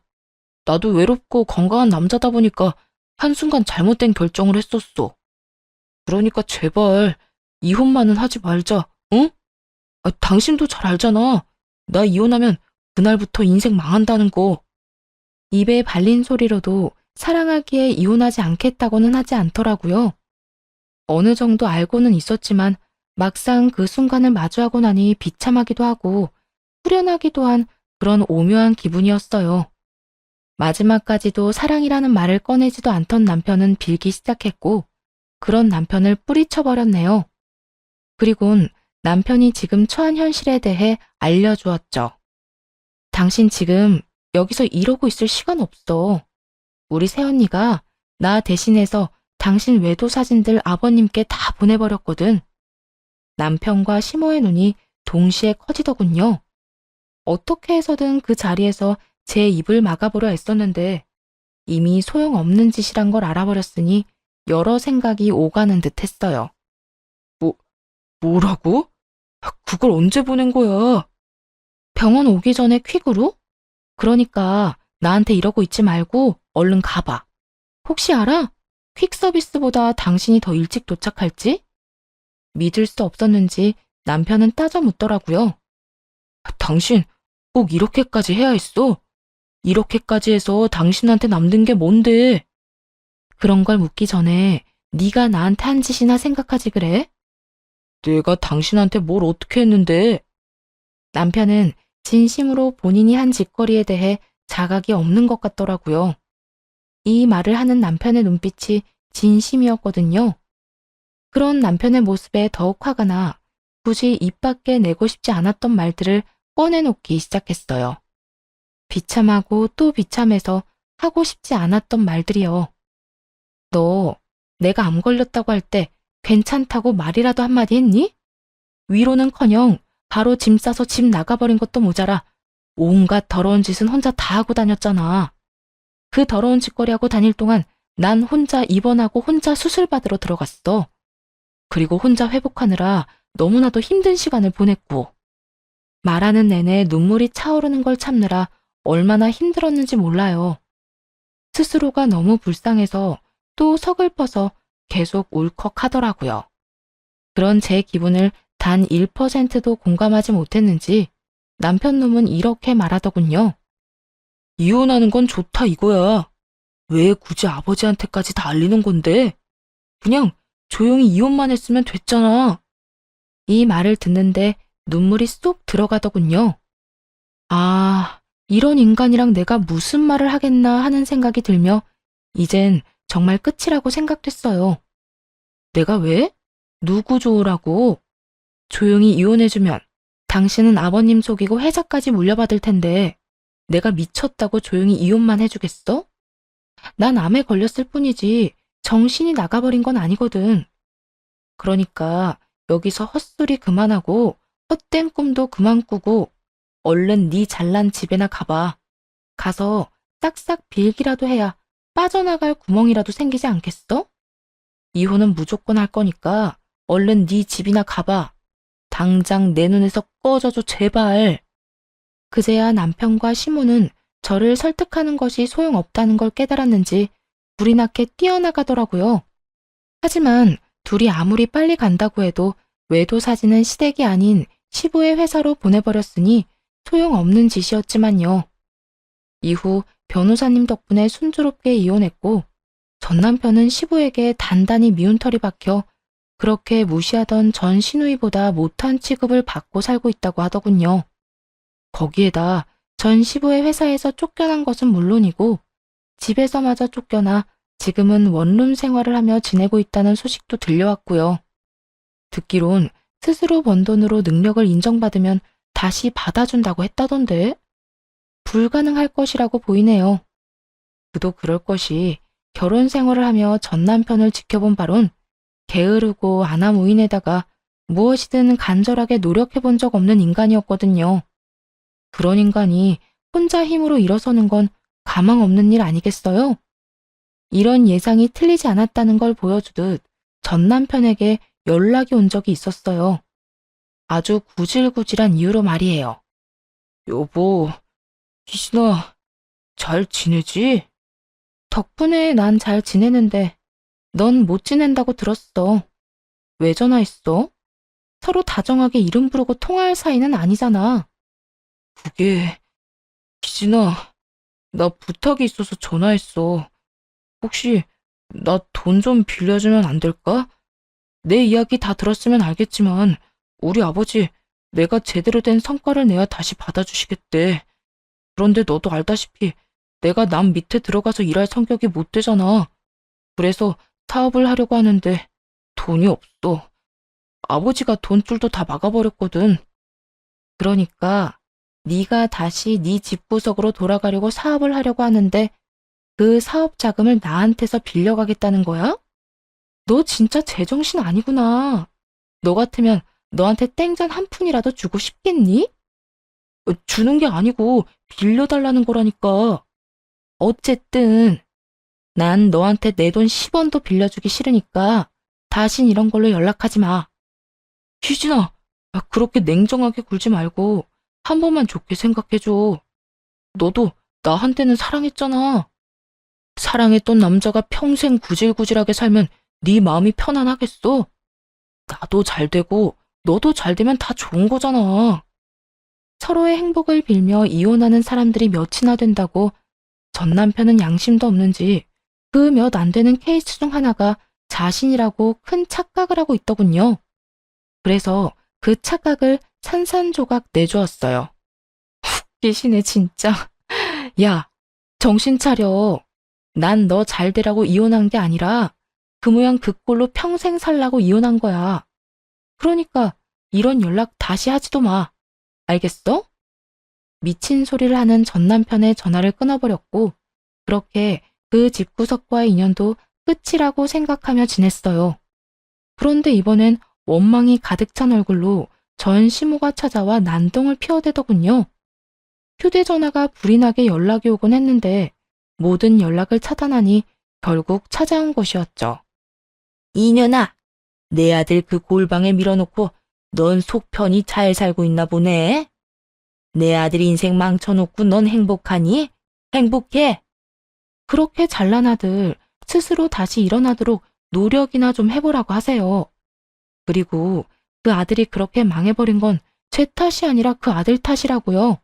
나도 외롭고 건강한 남자다 보니까 한순간 잘못된 결정을 했었어. 그러니까 제발 이혼만은 하지 말자, 응? 당신도 잘 알잖아. 나 이혼하면 그날부터 인생 망한다는 거. 입에 발린 소리로도 사랑하기에 이혼하지 않겠다고는 하지 않더라고요. 어느 정도 알고는 있었지만 막상 그 순간을 마주하고 나니 비참하기도 하고 후련하기도 한 그런 오묘한 기분이었어요. 마지막까지도 사랑이라는 말을 꺼내지도 않던 남편은 빌기 시작했고 그런 남편을 뿌리쳐버렸네요. 그리곤 남편이 지금 처한 현실에 대해 알려주었죠. 당신 지금 여기서 이러고 있을 시간 없어. 우리 새언니가 나 대신해서 당신 외도 사진들 아버님께 다 보내버렸거든. 남편과 시모의 눈이 동시에 커지더군요. 어떻게 해서든 그 자리에서 제 입을 막아보려 애썼는데 이미 소용없는 짓이란 걸 알아버렸으니 여러 생각이 오가는 듯 했어요. 뭐라고? 그걸 언제 보낸 거야? 병원 오기 전에 퀵으로? 그러니까 나한테 이러고 있지 말고 얼른 가봐. 혹시 알아? 퀵 서비스보다 당신이 더 일찍 도착할지? 믿을 수 없었는지 남편은 따져 묻더라고요. 당신 꼭 이렇게까지 해야 했어? 이렇게까지 해서 당신한테 남는 게 뭔데? 그런 걸 묻기 전에 네가 나한테 한 짓이나 생각하지 그래? 내가 당신한테 뭘 어떻게 했는데? 남편은 진심으로 본인이 한 짓거리에 대해 자각이 없는 것 같더라고요. 이 말을 하는 남편의 눈빛이 진심이었거든요. 그런 남편의 모습에 더욱 화가 나 굳이 입 밖에 내고 싶지 않았던 말들을 꺼내놓기 시작했어요. 비참하고 또 비참해서 하고 싶지 않았던 말들이요. 너 내가 암 걸렸다고 할 때 괜찮다고 말이라도 한마디 했니? 위로는커녕 바로 짐 싸서 집 나가버린 것도 모자라 온갖 더러운 짓은 혼자 다 하고 다녔잖아. 그 더러운 짓거리하고 다닐 동안 난 혼자 입원하고 혼자 수술받으러 들어갔어. 그리고 혼자 회복하느라 너무나도 힘든 시간을 보냈고 말하는 내내 눈물이 차오르는 걸 참느라 얼마나 힘들었는지 몰라요. 스스로가 너무 불쌍해서 또 서글퍼서 계속 울컥하더라고요. 그런 제 기분을 단 1%도 공감하지 못했는지 남편 놈은 이렇게 말하더군요. 이혼하는 건 좋다 이거야. 왜 굳이 아버지한테까지 다 알리는 건데? 그냥 조용히 이혼만 했으면 됐잖아. 이 말을 듣는데 눈물이 쏙 들어가더군요. 아, 이런 인간이랑 내가 무슨 말을 하겠나 하는 생각이 들며 이젠 정말 끝이라고 생각됐어요. 내가 왜? 누구 좋으라고? 조용히 이혼해주면 당신은 아버님 속이고 회사까지 물려받을 텐데 내가 미쳤다고 조용히 이혼만 해주겠어? 난 암에 걸렸을 뿐이지 정신이 나가버린 건 아니거든. 그러니까 여기서 헛소리 그만하고 헛된 꿈도 그만 꾸고 얼른 네 잘난 집에나 가봐. 가서 싹싹 빌기라도 해야 빠져나갈 구멍이라도 생기지 않겠어? 이혼은 무조건 할 거니까 얼른 네 집이나 가봐. 당장 내 눈에서 꺼져줘 제발. 그제야 남편과 시모는 저를 설득하는 것이 소용없다는 걸 깨달았는지 불이 나게 뛰어나가더라고요. 하지만 둘이 아무리 빨리 간다고 해도 외도 사진은 시댁이 아닌 시부의 회사로 보내버렸으니 소용없는 짓이었지만요. 이후 변호사님 덕분에 순조롭게 이혼했고 전 남편은 시부에게 단단히 미운 털이 박혀 그렇게 무시하던 전 시누이보다 못한 취급을 받고 살고 있다고 하더군요. 거기에다 전 시부의 회사에서 쫓겨난 것은 물론이고 집에서마저 쫓겨나 지금은 원룸 생활을 하며 지내고 있다는 소식도 들려왔고요. 듣기론 스스로 번 돈으로 능력을 인정받으면 다시 받아준다고 했다던데 불가능할 것이라고 보이네요. 그도 그럴 것이 결혼 생활을 하며 전 남편을 지켜본 바론 게으르고 아나무인에다가 무엇이든 간절하게 노력해 본 적 없는 인간이었거든요. 그런 인간이 혼자 힘으로 일어서는 건 가망 없는 일 아니겠어요? 이런 예상이 틀리지 않았다는 걸 보여주듯 전 남편에게 연락이 온 적이 있었어요. 아주 구질구질한 이유로 말이에요. 여보, 희진아, 잘 지내지? 덕분에 난 잘 지내는데 넌 못 지낸다고 들었어. 왜 전화했어? 서로 다정하게 이름 부르고 통화할 사이는 아니잖아. 그게, 희진아, 나 부탁이 있어서 전화했어. 혹시 나 돈 좀 빌려주면 안 될까? 내 이야기 다 들었으면 알겠지만 우리 아버지 내가 제대로 된 성과를 내야 다시 받아주시겠대. 그런데 너도 알다시피 내가 남 밑에 들어가서 일할 성격이 못 되잖아. 그래서 사업을 하려고 하는데 돈이 없어. 아버지가 돈줄도 다 막아버렸거든. 그러니까 네가 다시 네 집구석으로 돌아가려고 사업을 하려고 하는데 그 사업 자금을 나한테서 빌려가겠다는 거야? 너 진짜 제정신 아니구나. 너 같으면 너한테 땡전 한 푼이라도 주고 싶겠니? 주는 게 아니고 빌려달라는 거라니까. 어쨌든 난 너한테 내 돈 10원도 빌려주기 싫으니까 다신 이런 걸로 연락하지 마. 희진아, 그렇게 냉정하게 굴지 말고 한 번만 좋게 생각해줘. 너도 나한테는 사랑했잖아. 사랑했던 남자가 평생 구질구질하게 살면 네 마음이 편안하겠어? 나도 잘 되고 너도 잘 되면 다 좋은 거잖아. 서로의 행복을 빌며 이혼하는 사람들이 몇이나 된다고 전 남편은 양심도 없는지 그 몇 안 되는 케이스 중 하나가 자신이라고 큰 착각을 하고 있더군요. 그래서 그 착각을 산산조각 내주었어요. 웃기시네 진짜. 야, 정신 차려. 난 너 잘 되라고 이혼한 게 아니라 그 모양 그 꼴로 평생 살라고 이혼한 거야. 그러니까 이런 연락 다시 하지도 마. 알겠어? 미친 소리를 하는 전 남편의 전화를 끊어버렸고 그렇게 그 집구석과의 인연도 끝이라고 생각하며 지냈어요. 그런데 이번엔 원망이 가득 찬 얼굴로 전 시모가 찾아와 난동을 피워대더군요. 휴대전화가 불이 나게 연락이 오곤 했는데 모든 연락을 차단하니 결국 찾아온 것이었죠. 이년아, 내 아들 그 골방에 밀어놓고 넌 속 편히 잘 살고 있나 보네. 내 아들 인생 망쳐놓고 넌 행복하니? 행복해? 그렇게 잘난 아들 스스로 다시 일어나도록 노력이나 좀 해보라고 하세요. 그리고 그 아들이 그렇게 망해버린 건 제 탓이 아니라 그 아들 탓이라고요.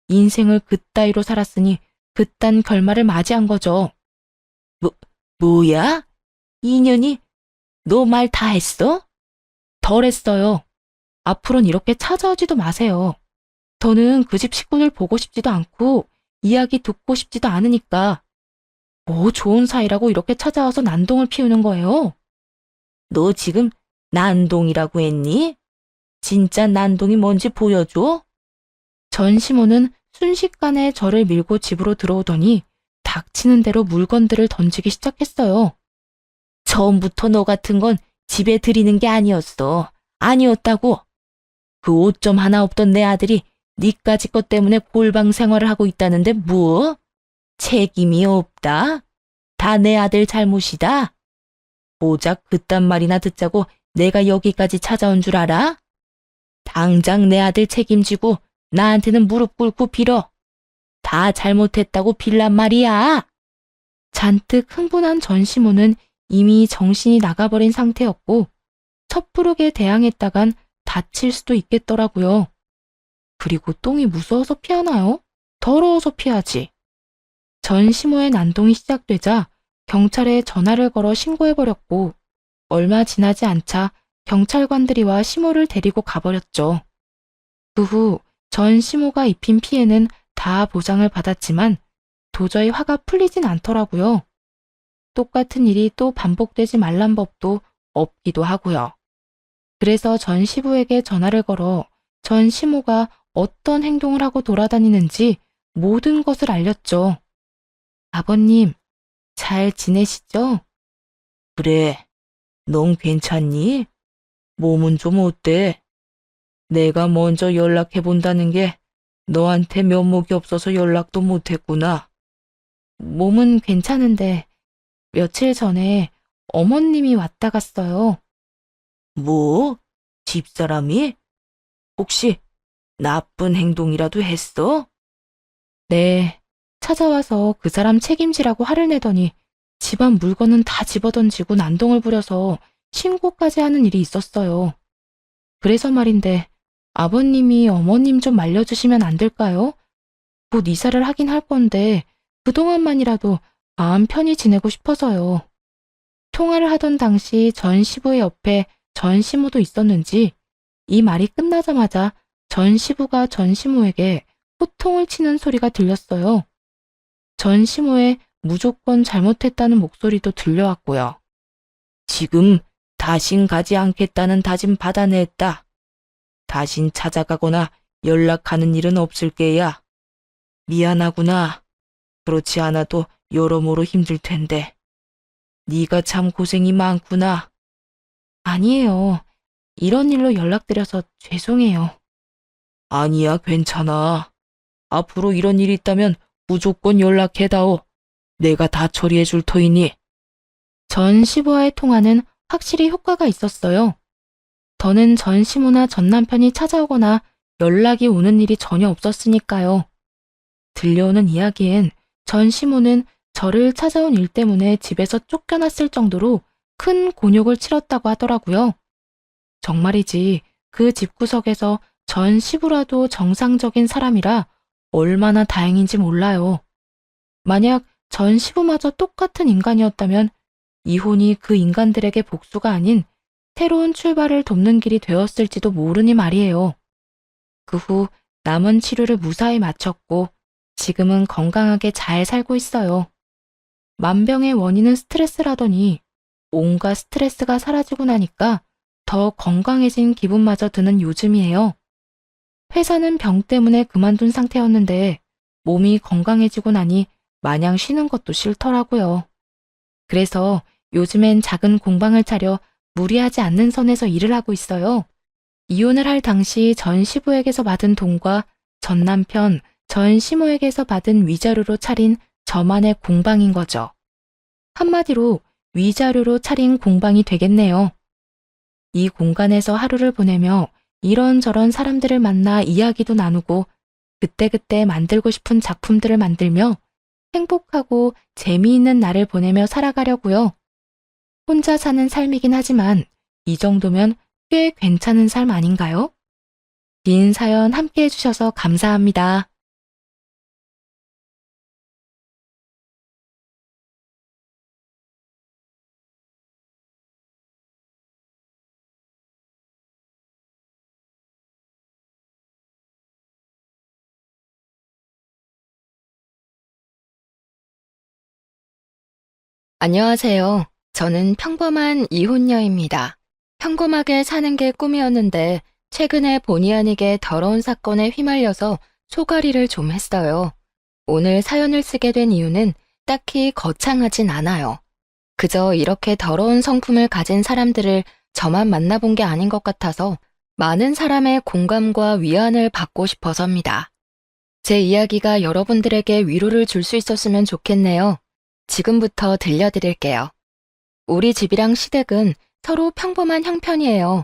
인생을 그따위로 살았으니 그딴 결말을 맞이한 거죠. 뭐야? 이년이 너 말 다 했어? 덜 했어요. 앞으로는 이렇게 찾아오지도 마세요. 저는 그 집 식구들 보고 싶지도 않고 이야기 듣고 싶지도 않으니까 뭐 좋은 사이라고 이렇게 찾아와서 난동을 피우는 거예요. 너 지금 난동이라고 했니? 진짜 난동이 뭔지 보여줘? 전 시모는 순식간에 저를 밀고 집으로 들어오더니 닥치는 대로 물건들을 던지기 시작했어요. 처음부터 너 같은 건 집에 들이는 게 아니었어. 아니었다고. 그 오점 하나 없던 내 아들이 니까지 것 때문에 골방 생활을 하고 있다는데 뭐? 책임이 없다? 다 내 아들 잘못이다? 고작 그딴 말이나 듣자고 내가 여기까지 찾아온 줄 알아? 당장 내 아들 책임지고 나한테는 무릎 꿇고 빌어. 다 잘못했다고 빌란 말이야. 잔뜩 흥분한 전 시모는 이미 정신이 나가버린 상태였고 섣부르게 대항했다간 다칠 수도 있겠더라고요. 그리고 똥이 무서워서 피하나요? 더러워서 피하지. 전 시모의 난동이 시작되자 경찰에 전화를 걸어 신고해버렸고 얼마 지나지 않자 경찰관들이 와 시모를 데리고 가버렸죠. 그 후 전 시모가 입힌 피해는 다 보상을 받았지만 도저히 화가 풀리진 않더라고요. 똑같은 일이 또 반복되지 말란 법도 없기도 하고요. 그래서 전 시부에게 전화를 걸어 전 시모가 어떤 행동을 하고 돌아다니는지 모든 것을 알렸죠. 아버님, 잘 지내시죠? 그래, 넌 괜찮니? 몸은 좀 어때? 내가 먼저 연락해본다는 게 너한테 면목이 없어서 연락도 못했구나. 몸은 괜찮은데 며칠 전에 어머님이 왔다 갔어요. 뭐? 집사람이? 혹시 나쁜 행동이라도 했어? 네, 찾아와서 그 사람 책임지라고 화를 내더니 집안 물건은 다 집어던지고 난동을 부려서 신고까지 하는 일이 있었어요. 그래서 말인데 아버님이 어머님 좀 말려주시면 안 될까요? 곧 이사를 하긴 할 건데 그동안만이라도 마음 편히 지내고 싶어서요. 통화를 하던 당시 전 시부의 옆에 전 시모도 있었는지 이 말이 끝나자마자 전 시부가 전 시모에게 호통을 치는 소리가 들렸어요. 전 시모의 무조건 잘못했다는 목소리도 들려왔고요. 지금 다신 가지 않겠다는 다짐 받아냈다. 다신 찾아가거나 연락하는 일은 없을 게야. 미안하구나. 그렇지 않아도 여러모로 힘들 텐데. 네가 참 고생이 많구나. 아니에요. 이런 일로 연락드려서 죄송해요. 아니야, 괜찮아. 앞으로 이런 일이 있다면 무조건 연락해다오. 내가 다 처리해 줄 터이니. 전 시부와의 통화는 확실히 효과가 있었어요. 더는 전 시모나 전 남편이 찾아오거나 연락이 오는 일이 전혀 없었으니까요. 들려오는 이야기엔 전 시모는 저를 찾아온 일 때문에 집에서 쫓겨났을 정도로 큰 곤욕을 치렀다고 하더라고요. 정말이지 그 집구석에서 전 시부라도 정상적인 사람이라 얼마나 다행인지 몰라요. 만약 전 시부마저 똑같은 인간이었다면 이혼이 그 인간들에게 복수가 아닌 새로운 출발을 돕는 길이 되었을지도 모르니 말이에요. 그 후 남은 치료를 무사히 마쳤고 지금은 건강하게 잘 살고 있어요. 만병의 원인은 스트레스라더니 온갖 스트레스가 사라지고 나니까 더 건강해진 기분마저 드는 요즘이에요. 회사는 병 때문에 그만둔 상태였는데 몸이 건강해지고 나니 마냥 쉬는 것도 싫더라고요. 그래서 요즘엔 작은 공방을 차려 무리하지 않는 선에서 일을 하고 있어요. 이혼을 할 당시 전 시부에게서 받은 돈과 전 남편, 전 시모에게서 받은 위자료로 차린 저만의 공방인 거죠. 한마디로 위자료로 차린 공방이 되겠네요. 이 공간에서 하루를 보내며 이런저런 사람들을 만나 이야기도 나누고 그때그때 만들고 싶은 작품들을 만들며 행복하고 재미있는 날을 보내며 살아가려고요. 혼자 사는 삶이긴 하지만 이 정도면 꽤 괜찮은 삶 아닌가요? 긴 사연 함께 해주셔서 감사합니다. 안녕하세요. 저는 평범한 이혼녀입니다. 평범하게 사는 게 꿈이었는데 최근에 본의 아니게 더러운 사건에 휘말려서 소가리를 좀 했어요. 오늘 사연을 쓰게 된 이유는 딱히 거창하진 않아요. 그저 이렇게 더러운 성품을 가진 사람들을 저만 만나본 게 아닌 것 같아서 많은 사람의 공감과 위안을 받고 싶어서입니다. 제 이야기가 여러분들에게 위로를 줄 수 있었으면 좋겠네요. 지금부터 들려드릴게요. 우리 집이랑 시댁은 서로 평범한 형편이에요.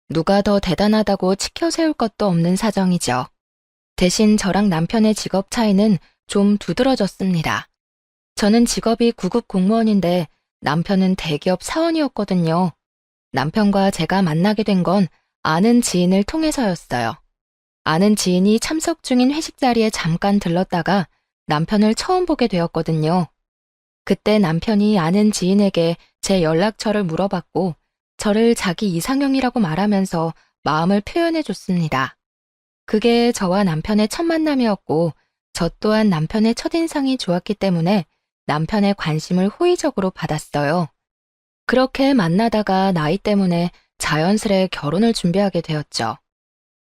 누가 더 대단하다고 치켜 세울 것도 없는 사정이죠. 대신 저랑 남편의 직업 차이는 좀 두드러졌습니다. 저는 직업이 구급 공무원인데 남편은 대기업 사원이었거든요. 남편과 제가 만나게 된 건 아는 지인을 통해서였어요. 아는 지인이 참석 중인 회식 자리에 잠깐 들렀다가 남편을 처음 보게 되었거든요. 그때 남편이 아는 지인에게 제 연락처를 물어봤고 저를 자기 이상형이라고 말하면서 마음을 표현해 줬습니다. 그게 저와 남편의 첫 만남이었고 저 또한 남편의 첫인상이 좋았기 때문에 남편의 관심을 호의적으로 받았어요. 그렇게 만나다가 나이 때문에 자연스레 결혼을 준비하게 되었죠.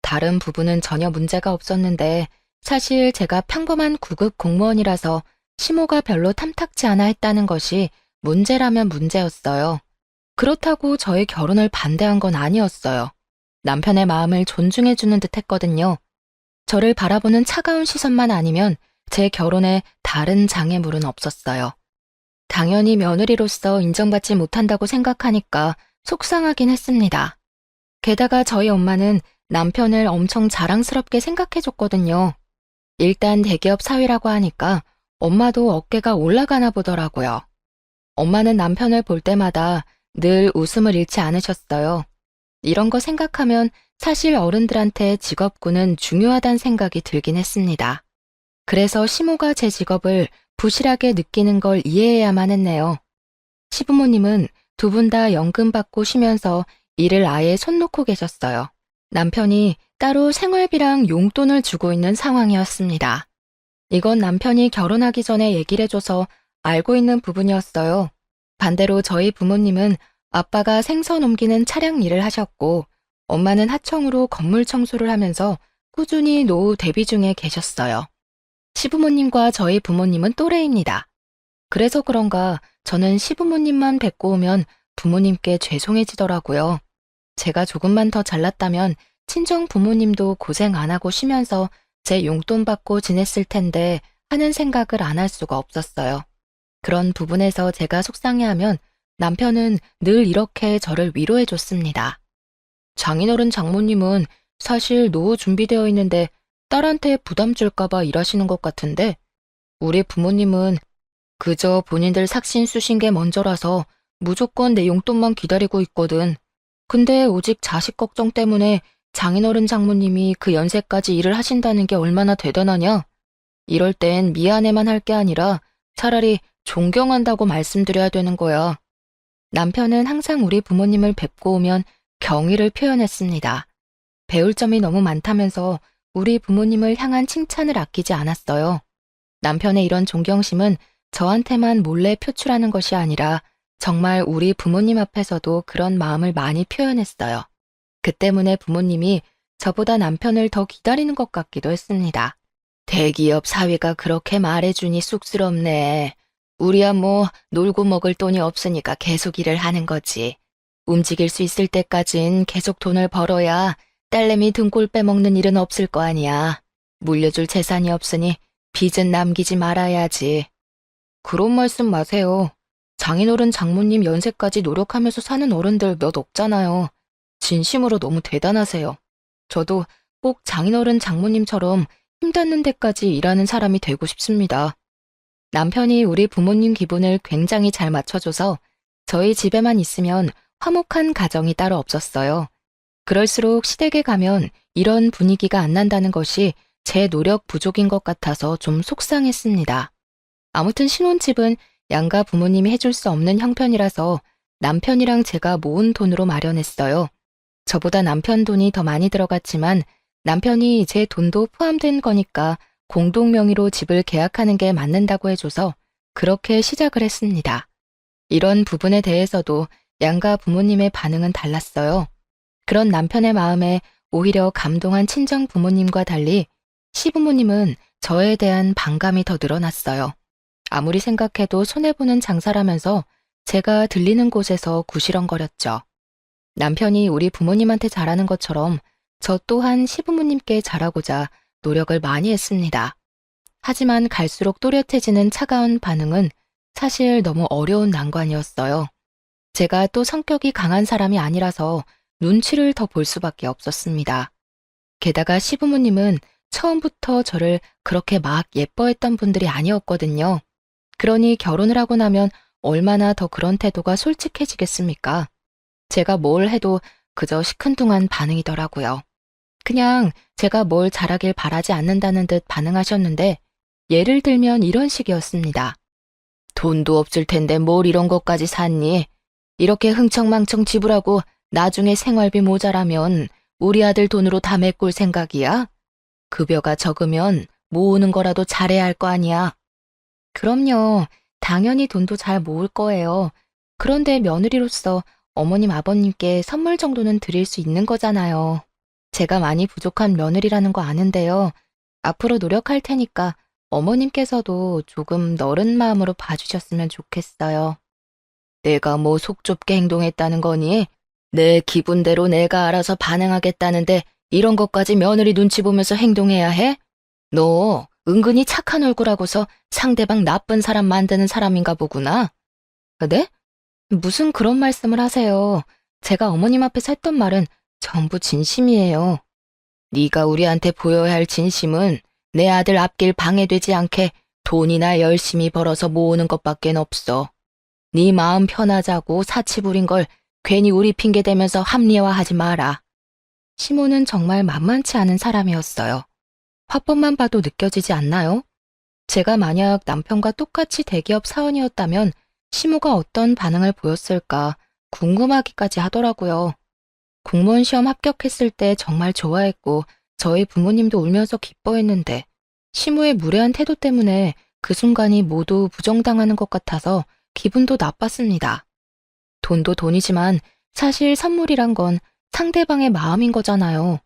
다른 부분은 전혀 문제가 없었는데 사실 제가 평범한 구급 공무원이라서 시모가 별로 탐탁지 않아 했다는 것이 문제라면 문제였어요. 그렇다고 저의 결혼을 반대한 건 아니었어요. 남편의 마음을 존중해주는 듯 했거든요. 저를 바라보는 차가운 시선만 아니면 제 결혼에 다른 장애물은 없었어요. 당연히 며느리로서 인정받지 못한다고 생각하니까 속상하긴 했습니다. 게다가 저희 엄마는 남편을 엄청 자랑스럽게 생각해줬거든요. 일단 대기업 사위라고 하니까 엄마도 어깨가 올라가나 보더라고요. 엄마는 남편을 볼 때마다 늘 웃음을 잃지 않으셨어요. 이런 거 생각하면 사실 어른들한테 직업군은 중요하다는 생각이 들긴 했습니다. 그래서 시모가 제 직업을 부실하게 느끼는 걸 이해해야만 했네요. 시부모님은 두 분 다 연금 받고 쉬면서 일을 아예 손 놓고 계셨어요. 남편이 따로 생활비랑 용돈을 주고 있는 상황이었습니다. 이건 남편이 결혼하기 전에 얘기를 해줘서 알고 있는 부분이었어요. 반대로 저희 부모님은 아빠가 생선 옮기는 차량 일을 하셨고 엄마는 하청으로 건물 청소를 하면서 꾸준히 노후 대비 중에 계셨어요. 시부모님과 저희 부모님은 또래입니다. 그래서 그런가 저는 시부모님만 뵙고 오면 부모님께 죄송해지더라고요. 제가 조금만 더 잘났다면 친정 부모님도 고생 안 하고 쉬면서 제 용돈 받고 지냈을 텐데 하는 생각을 안 할 수가 없었어요. 그런 부분에서 제가 속상해하면 남편은 늘 이렇게 저를 위로해 줬습니다. 장인어른 장모님은 사실 노후 준비되어 있는데 딸한테 부담 줄까봐 일하시는 것 같은데 우리 부모님은 그저 본인들 삭신 쑤신 게 먼저라서 무조건 내 용돈만 기다리고 있거든. 근데 오직 자식 걱정 때문에 장인어른 장모님이 그 연세까지 일을 하신다는 게 얼마나 대단하냐? 이럴 땐 미안해만 할 게 아니라 차라리 존경한다고 말씀드려야 되는 거야. 남편은 항상 우리 부모님을 뵙고 오면 경의를 표현했습니다. 배울 점이 너무 많다면서 우리 부모님을 향한 칭찬을 아끼지 않았어요. 남편의 이런 존경심은 저한테만 몰래 표출하는 것이 아니라 정말 우리 부모님 앞에서도 그런 마음을 많이 표현했어요. 그 때문에 부모님이 저보다 남편을 더 기다리는 것 같기도 했습니다. 대기업 사위가 그렇게 말해주니 쑥스럽네. 우리야 뭐 놀고 먹을 돈이 없으니까 계속 일을 하는 거지. 움직일 수 있을 때까진 계속 돈을 벌어야 딸내미 등골 빼먹는 일은 없을 거 아니야. 물려줄 재산이 없으니 빚은 남기지 말아야지. 그런 말씀 마세요. 장인어른 장모님 연세까지 노력하면서 사는 어른들 몇 없잖아요. 진심으로 너무 대단하세요. 저도 꼭 장인어른 장모님처럼 힘닿는 데까지 일하는 사람이 되고 싶습니다. 남편이 우리 부모님 기분을 굉장히 잘 맞춰줘서 저희 집에만 있으면 화목한 가정이 따로 없었어요. 그럴수록 시댁에 가면 이런 분위기가 안 난다는 것이 제 노력 부족인 것 같아서 좀 속상했습니다. 아무튼 신혼집은 양가 부모님이 해줄 수 없는 형편이라서 남편이랑 제가 모은 돈으로 마련했어요. 저보다 남편 돈이 더 많이 들어갔지만 남편이 제 돈도 포함된 거니까 공동 명의로 집을 계약하는 게 맞는다고 해줘서 그렇게 시작을 했습니다. 이런 부분에 대해서도 양가 부모님의 반응은 달랐어요. 그런 남편의 마음에 오히려 감동한 친정 부모님과 달리 시부모님은 저에 대한 반감이 더 늘어났어요. 아무리 생각해도 손해보는 장사라면서 제가 들리는 곳에서 구시렁거렸죠. 남편이 우리 부모님한테 잘하는 것처럼 저 또한 시부모님께 잘하고자 노력을 많이 했습니다. 하지만 갈수록 또렷해지는 차가운 반응은 사실 너무 어려운 난관이었어요. 제가 또 성격이 강한 사람이 아니라서 눈치를 더 볼 수밖에 없었습니다. 게다가 시부모님은 처음부터 저를 그렇게 막 예뻐했던 분들이 아니었거든요. 그러니 결혼을 하고 나면 얼마나 더 그런 태도가 솔직해지겠습니까? 제가 뭘 해도 그저 시큰둥한 반응이더라고요. 그냥 제가 뭘 잘하길 바라지 않는다는 듯 반응하셨는데 예를 들면 이런 식이었습니다. 돈도 없을 텐데 뭘 이런 것까지 샀니? 이렇게 흥청망청 지불하고 나중에 생활비 모자라면 우리 아들 돈으로 다 메꿀 생각이야? 급여가 적으면 모으는 거라도 잘해야 할 거 아니야. 그럼요. 당연히 돈도 잘 모을 거예요. 그런데 며느리로서 어머님, 아버님께 선물 정도는 드릴 수 있는 거잖아요. 제가 많이 부족한 며느리라는 거 아는데요. 앞으로 노력할 테니까 어머님께서도 조금 너른 마음으로 봐주셨으면 좋겠어요. 내가 뭐 속 좁게 행동했다는 거니? 내 기분대로 내가 알아서 반응하겠다는데 이런 것까지 며느리 눈치 보면서 행동해야 해? 너 은근히 착한 얼굴하고서 상대방 나쁜 사람 만드는 사람인가 보구나. 네? 무슨 그런 말씀을 하세요. 제가 어머님 앞에서 했던 말은 전부 진심이에요. 네가 우리한테 보여야 할 진심은 내 아들 앞길 방해되지 않게 돈이나 열심히 벌어서 모으는 것밖엔 없어. 네 마음 편하자고 사치 부린 걸 괜히 우리 핑계 대면서 합리화하지 마라. 시모는 정말 만만치 않은 사람이었어요. 화법만 봐도 느껴지지 않나요? 제가 만약 남편과 똑같이 대기업 사원이었다면 시모가 어떤 반응을 보였을까 궁금하기까지 하더라고요. 공무원 시험 합격했을 때 정말 좋아했고 저희 부모님도 울면서 기뻐했는데 시모의 무례한 태도 때문에 그 순간이 모두 부정당하는 것 같아서 기분도 나빴습니다. 돈도 돈이지만 사실 선물이란 건 상대방의 마음인 거잖아요.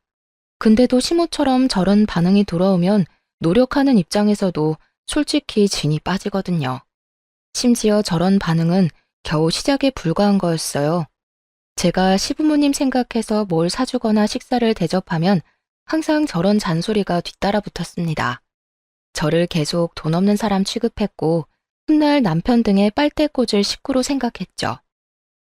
근데도 시모처럼 저런 반응이 돌아오면 노력하는 입장에서도 솔직히 진이 빠지거든요. 심지어 저런 반응은 겨우 시작에 불과한 거였어요. 제가 시부모님 생각해서 뭘 사주거나 식사를 대접하면 항상 저런 잔소리가 뒤따라 붙었습니다. 저를 계속 돈 없는 사람 취급했고 훗날 남편 등의 빨대 꽂을 식구로 생각했죠.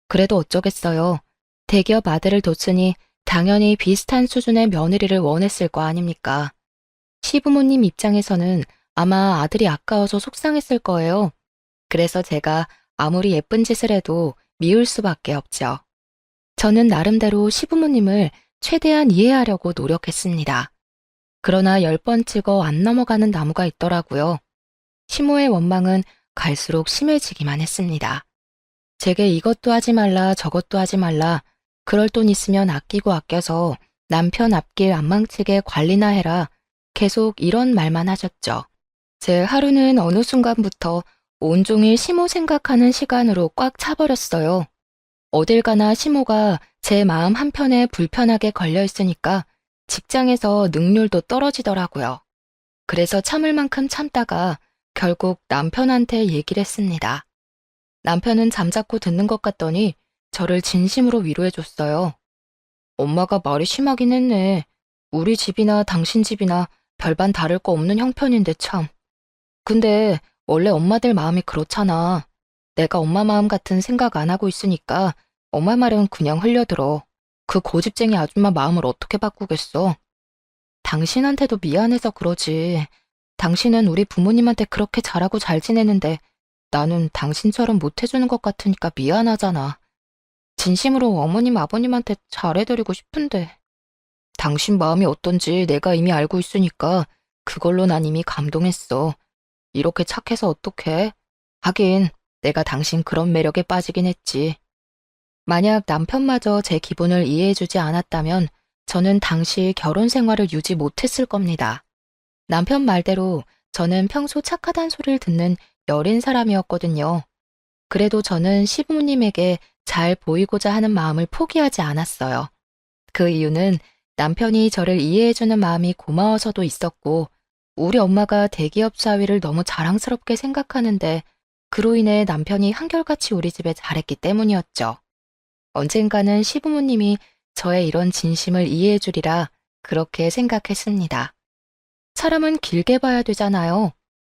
그래도 어쩌겠어요. 대기업 아들을 뒀으니 당연히 비슷한 수준의 며느리를 원했을 거 아닙니까? 시부모님 입장에서는 아마 아들이 아까워서 속상했을 거예요. 그래서 제가 아무리 예쁜 짓을 해도 미울 수밖에 없죠. 저는 나름대로 시부모님을 최대한 이해하려고 노력했습니다. 그러나 10번 찍어 안 넘어가는 나무가 있더라고요. 시모의 원망은 갈수록 심해지기만 했습니다. 제게 이것도 하지 말라 저것도 하지 말라 그럴 돈 있으면 아끼고 아껴서 남편 앞길 안 망치게 관리나 해라 계속 이런 말만 하셨죠. 제 하루는 어느 순간부터 온종일 시모 생각하는 시간으로 꽉 차버렸어요. 어딜 가나 시모가 제 마음 한편에 불편하게 걸려 있으니까 직장에서 능률도 떨어지더라고요. 그래서 참을 만큼 참다가 결국 남편한테 얘기를 했습니다. 남편은 잠자코 듣는 것 같더니 저를 진심으로 위로해줬어요. 엄마가 말이 심하긴 했네. 우리 집이나 당신 집이나 별반 다를 거 없는 형편인데 참. 근데 원래 엄마들 마음이 그렇잖아. 내가 엄마 마음 같은 생각 안 하고 있으니까 엄마 말은 그냥 흘려들어. 그 고집쟁이 아줌마 마음을 어떻게 바꾸겠어. 당신한테도 미안해서 그러지. 당신은 우리 부모님한테 그렇게 잘하고 잘 지내는데 나는 당신처럼 못해주는 것 같으니까 미안하잖아. 진심으로 어머님, 아버님한테 잘해드리고 싶은데. 당신 마음이 어떤지 내가 이미 알고 있으니까 그걸로 난 이미 감동했어. 이렇게 착해서 어떡해? 하긴 내가 당신 그런 매력에 빠지긴 했지. 만약 남편마저 제 기분을 이해해주지 않았다면 저는 당시 결혼 생활을 유지 못했을 겁니다. 남편 말대로 저는 평소 착하단 소리를 듣는 여린 사람이었거든요. 그래도 저는 시부모님에게 잘 보이고자 하는 마음을 포기하지 않았어요. 그 이유는 남편이 저를 이해해주는 마음이 고마워서도 있었고, 우리 엄마가 대기업 사위를 너무 자랑스럽게 생각하는데 그로 인해 남편이 한결같이 우리 집에 잘했기 때문이었죠. 언젠가는 시부모님이 저의 이런 진심을 이해해주리라 그렇게 생각했습니다. 사람은 길게 봐야 되잖아요.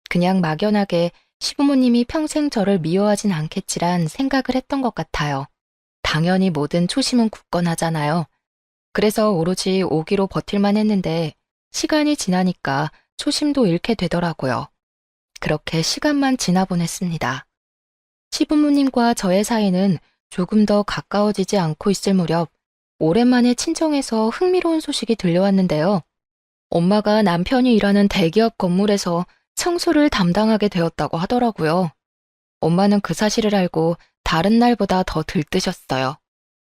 그냥 막연하게 시부모님이 평생 저를 미워하진 않겠지란 생각을 했던 것 같아요. 당연히 모든 초심은 굳건하잖아요. 그래서 오로지 오기로 버틸만 했는데 시간이 지나니까 초심도 잃게 되더라고요. 그렇게 시간만 지나보냈습니다. 시부모님과 저의 사이는 조금 더 가까워지지 않고 있을 무렵 오랜만에 친정에서 흥미로운 소식이 들려왔는데요. 엄마가 남편이 일하는 대기업 건물에서 청소를 담당하게 되었다고 하더라고요. 엄마는 그 사실을 알고 다른 날보다 더 들뜨셨어요.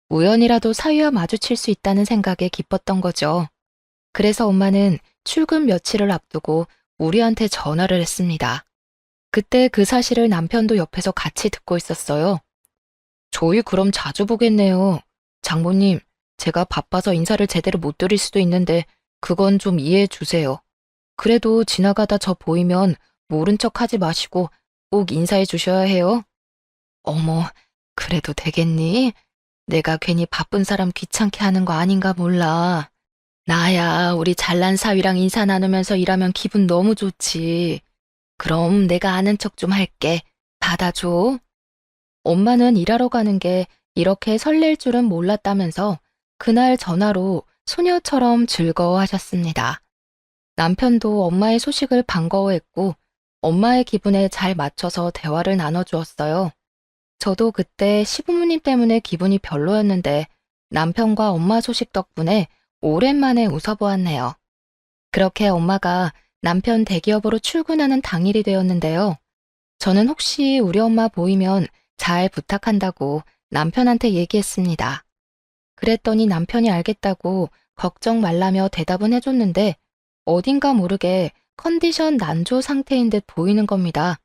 우연이라도 사위와 마주칠 수 있다는 생각에 기뻤던 거죠. 그래서 엄마는 출근 며칠을 앞두고 우리한테 전화를 했습니다. 그때 그 사실을 남편도 옆에서 같이 듣고 있었어요. 저희 그럼 자주 보겠네요. 장모님, 제가 바빠서 인사를 제대로 못 드릴 수도 있는데 그건 좀 이해해 주세요. 그래도 지나가다 저 보이면 모른 척 하지 마시고 꼭 인사해 주셔야 해요. 어머, 그래도 되겠니? 내가 괜히 바쁜 사람 귀찮게 하는 거 아닌가 몰라. 나야 우리 잘난 사위랑 인사 나누면서 일하면 기분 너무 좋지. 그럼 내가 아는 척 좀 할게. 받아줘. 엄마는 일하러 가는 게 이렇게 설렐 줄은 몰랐다면서 그날 전화로 소녀처럼 즐거워하셨습니다. 남편도 엄마의 소식을 반가워했고 엄마의 기분에 잘 맞춰서 대화를 나눠주었어요. 저도 그때 시부모님 때문에 기분이 별로였는데 남편과 엄마 소식 덕분에 오랜만에 웃어보았네요. 그렇게 엄마가 남편 대기업으로 출근하는 당일이 되었는데요. 저는 혹시 우리 엄마 보이면 잘 부탁한다고 남편한테 얘기했습니다. 그랬더니 남편이 알겠다고 걱정 말라며 대답은 해줬는데 어딘가 모르게 컨디션 난조 상태인 듯 보이는 겁니다.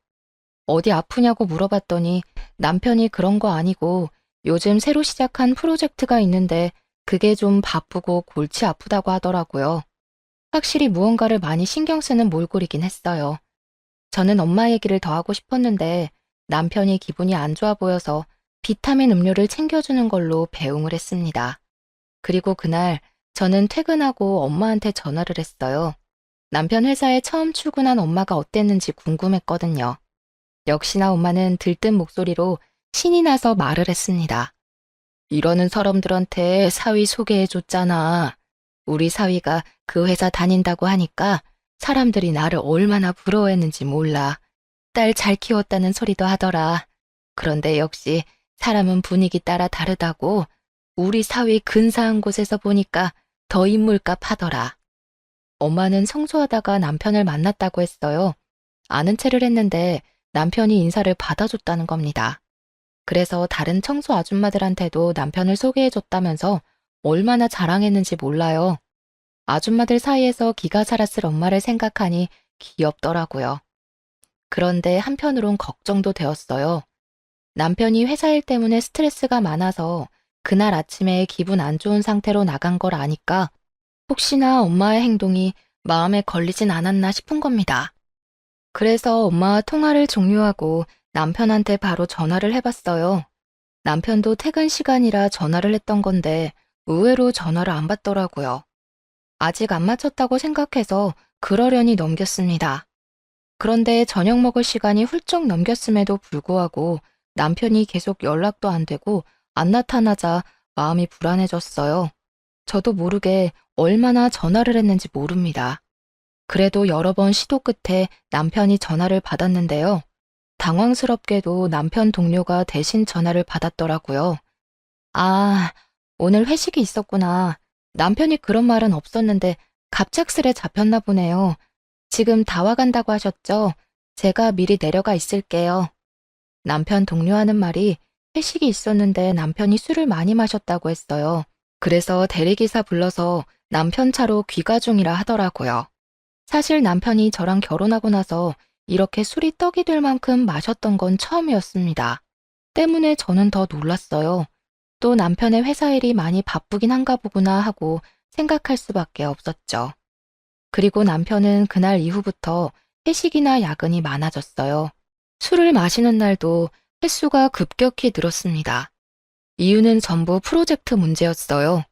어디 아프냐고 물어봤더니 남편이 그런 거 아니고 요즘 새로 시작한 프로젝트가 있는데 그게 좀 바쁘고 골치 아프다고 하더라고요. 확실히 무언가를 많이 신경 쓰는 몰골이긴 했어요. 저는 엄마 얘기를 더 하고 싶었는데 남편이 기분이 안 좋아 보여서 비타민 음료를 챙겨주는 걸로 배웅을 했습니다. 그리고 그날 저는 퇴근하고 엄마한테 전화를 했어요. 남편 회사에 처음 출근한 엄마가 어땠는지 궁금했거든요. 역시나 엄마는 들뜬 목소리로 신이 나서 말을 했습니다. 이러는 사람들한테 사위 소개해줬잖아. 우리 사위가 그 회사 다닌다고 하니까 사람들이 나를 얼마나 부러워했는지 몰라. 딸 잘 키웠다는 소리도 하더라. 그런데 역시 사람은 분위기 따라 다르다고 우리 사위 근사한 곳에서 보니까 더 인물값 하더라. 엄마는 청소하다가 남편을 만났다고 했어요. 아는 체를 했는데 남편이 인사를 받아줬다는 겁니다. 그래서 다른 청소 아줌마들한테도 남편을 소개해줬다면서 얼마나 자랑했는지 몰라요. 아줌마들 사이에서 기가 살았을 엄마를 생각하니 귀엽더라고요. 그런데 한편으론 걱정도 되었어요. 남편이 회사 일 때문에 스트레스가 많아서 그날 아침에 기분 안 좋은 상태로 나간 걸 아니까 혹시나 엄마의 행동이 마음에 걸리진 않았나 싶은 겁니다. 그래서 엄마와 통화를 종료하고 남편한테 바로 전화를 해봤어요. 남편도 퇴근 시간이라 전화를 했던 건데 의외로 전화를 안 받더라고요. 아직 안 마쳤다고 생각해서 그러려니 넘겼습니다. 그런데 저녁 먹을 시간이 훌쩍 넘겼음에도 불구하고 남편이 계속 연락도 안 되고 안 나타나자 마음이 불안해졌어요. 저도 모르게 얼마나 전화를 했는지 모릅니다. 그래도 여러 번 시도 끝에 남편이 전화를 받았는데요. 당황스럽게도 남편 동료가 대신 전화를 받았더라고요. 아, 오늘 회식이 있었구나. 남편이 그런 말은 없었는데 갑작스레 잡혔나 보네요. 지금 다 와간다고 하셨죠? 제가 미리 내려가 있을게요. 남편 동료하는 말이 회식이 있었는데 남편이 술을 많이 마셨다고 했어요. 그래서 대리기사 불러서 남편 차로 귀가 중이라 하더라고요. 사실 남편이 저랑 결혼하고 나서 이렇게 술이 떡이 될 만큼 마셨던 건 처음이었습니다. 때문에 저는 더 놀랐어요. 또 남편의 회사 일이 많이 바쁘긴 한가 보구나 하고 생각할 수밖에 없었죠. 그리고 남편은 그날 이후부터 회식이나 야근이 많아졌어요. 술을 마시는 날도 횟수가 급격히 늘었습니다. 이유는 전부 프로젝트 문제였어요.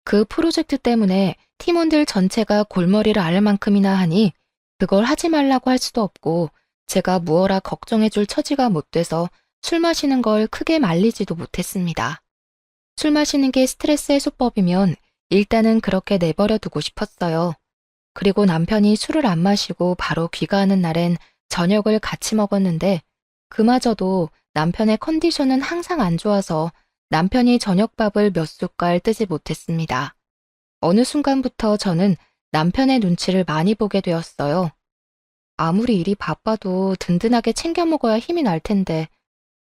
그 프로젝트 때문에 팀원들 전체가 골머리를 앓을 만큼이나 하니 그걸 하지 말라고 할 수도 없고 제가 무어라 걱정해줄 처지가 못 돼서 술 마시는 걸 크게 말리지도 못했습니다. 술 마시는 게 스트레스 해소법이면 일단은 그렇게 내버려 두고 싶었어요. 그리고 남편이 술을 안 마시고 바로 귀가하는 날엔 저녁을 같이 먹었는데 그마저도 남편의 컨디션은 항상 안 좋아서 남편이 저녁밥을 몇 숟갈 뜨지 못했습니다. 어느 순간부터 저는 남편의 눈치를 많이 보게 되었어요. 아무리 일이 바빠도 든든하게 챙겨 먹어야 힘이 날 텐데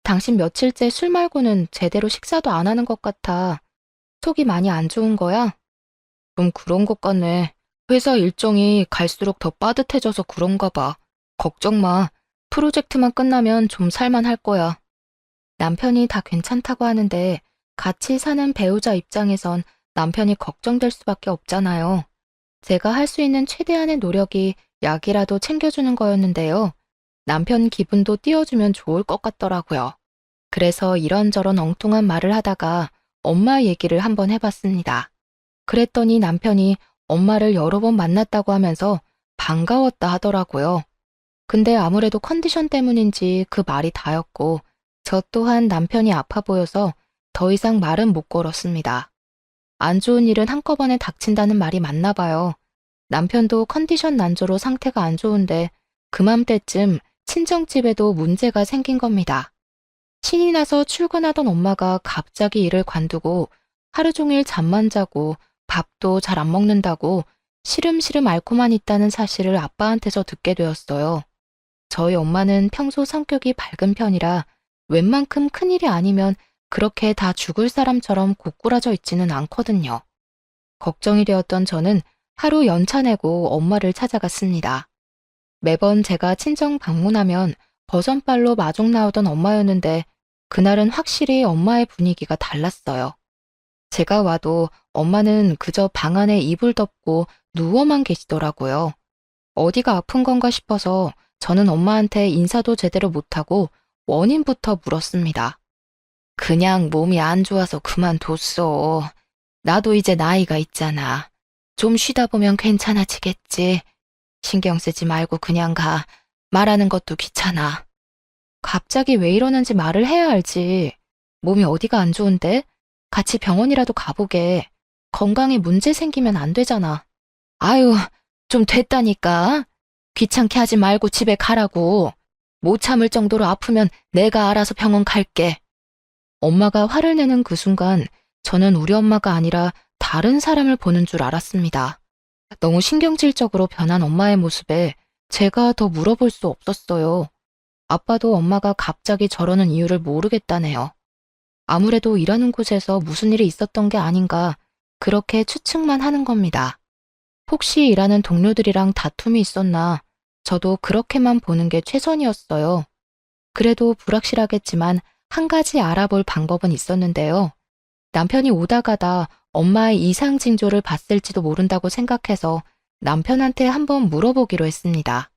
당신 며칠째 술 말고는 제대로 식사도 안 하는 것 같아. 속이 많이 안 좋은 거야? 좀 그런 것 같네. 회사 일정이 갈수록 더 빠듯해져서 그런가 봐. 걱정 마. 프로젝트만 끝나면 좀 살만할 거야. 남편이 다 괜찮다고 하는데 같이 사는 배우자 입장에선 남편이 걱정될 수밖에 없잖아요. 제가 할 수 있는 최대한의 노력이 약이라도 챙겨주는 거였는데요. 남편 기분도 띄워주면 좋을 것 같더라고요. 그래서 이런저런 엉뚱한 말을 하다가 엄마 얘기를 한번 해봤습니다. 그랬더니 남편이 엄마를 여러 번 만났다고 하면서 반가웠다 하더라고요. 근데 아무래도 컨디션 때문인지 그 말이 다였고, 저 또한 남편이 아파 보여서 더 이상 말은 못 걸었습니다. 안 좋은 일은 한꺼번에 닥친다는 말이 맞나 봐요. 남편도 컨디션 난조로 상태가 안 좋은데 그맘때쯤 친정집에도 문제가 생긴 겁니다. 신이 나서 출근하던 엄마가 갑자기 일을 관두고 하루 종일 잠만 자고 밥도 잘 안 먹는다고 시름시름 앓고만 있다는 사실을 아빠한테서 듣게 되었어요. 저희 엄마는 평소 성격이 밝은 편이라 웬만큼 큰일이 아니면 그렇게 다 죽을 사람처럼 고꾸라져 있지는 않거든요. 걱정이 되었던 저는 하루 연차 내고 엄마를 찾아갔습니다. 매번 제가 친정 방문하면 버선발로 마중 나오던 엄마였는데 그날은 확실히 엄마의 분위기가 달랐어요. 제가 와도 엄마는 그저 방 안에 이불 덮고 누워만 계시더라고요. 어디가 아픈 건가 싶어서 저는 엄마한테 인사도 제대로 못하고 원인부터 물었습니다. 그냥 몸이 안 좋아서 그만뒀어. 나도 이제 나이가 있잖아. 좀 쉬다 보면 괜찮아지겠지. 신경 쓰지 말고 그냥 가. 말하는 것도 귀찮아. 갑자기 왜 이러는지 말을 해야 알지. 몸이 어디가 안 좋은데? 같이 병원이라도 가보게. 건강에 문제 생기면 안 되잖아. 아유, 좀 됐다니까. 귀찮게 하지 말고 집에 가라고. 못 참을 정도로 아프면 내가 알아서 병원 갈게. 엄마가 화를 내는 그 순간 저는 우리 엄마가 아니라 다른 사람을 보는 줄 알았습니다. 너무 신경질적으로 변한 엄마의 모습에 제가 더 물어볼 수 없었어요. 아빠도 엄마가 갑자기 저러는 이유를 모르겠다네요. 아무래도 일하는 곳에서 무슨 일이 있었던 게 아닌가 그렇게 추측만 하는 겁니다. 혹시 일하는 동료들이랑 다툼이 있었나 저도 그렇게만 보는 게 최선이었어요. 그래도 불확실하겠지만 한 가지 알아볼 방법은 있었는데요. 남편이 오다 가다 엄마의 이상 징조를 봤을지도 모른다고 생각해서 남편한테 한번 물어보기로 했습니다.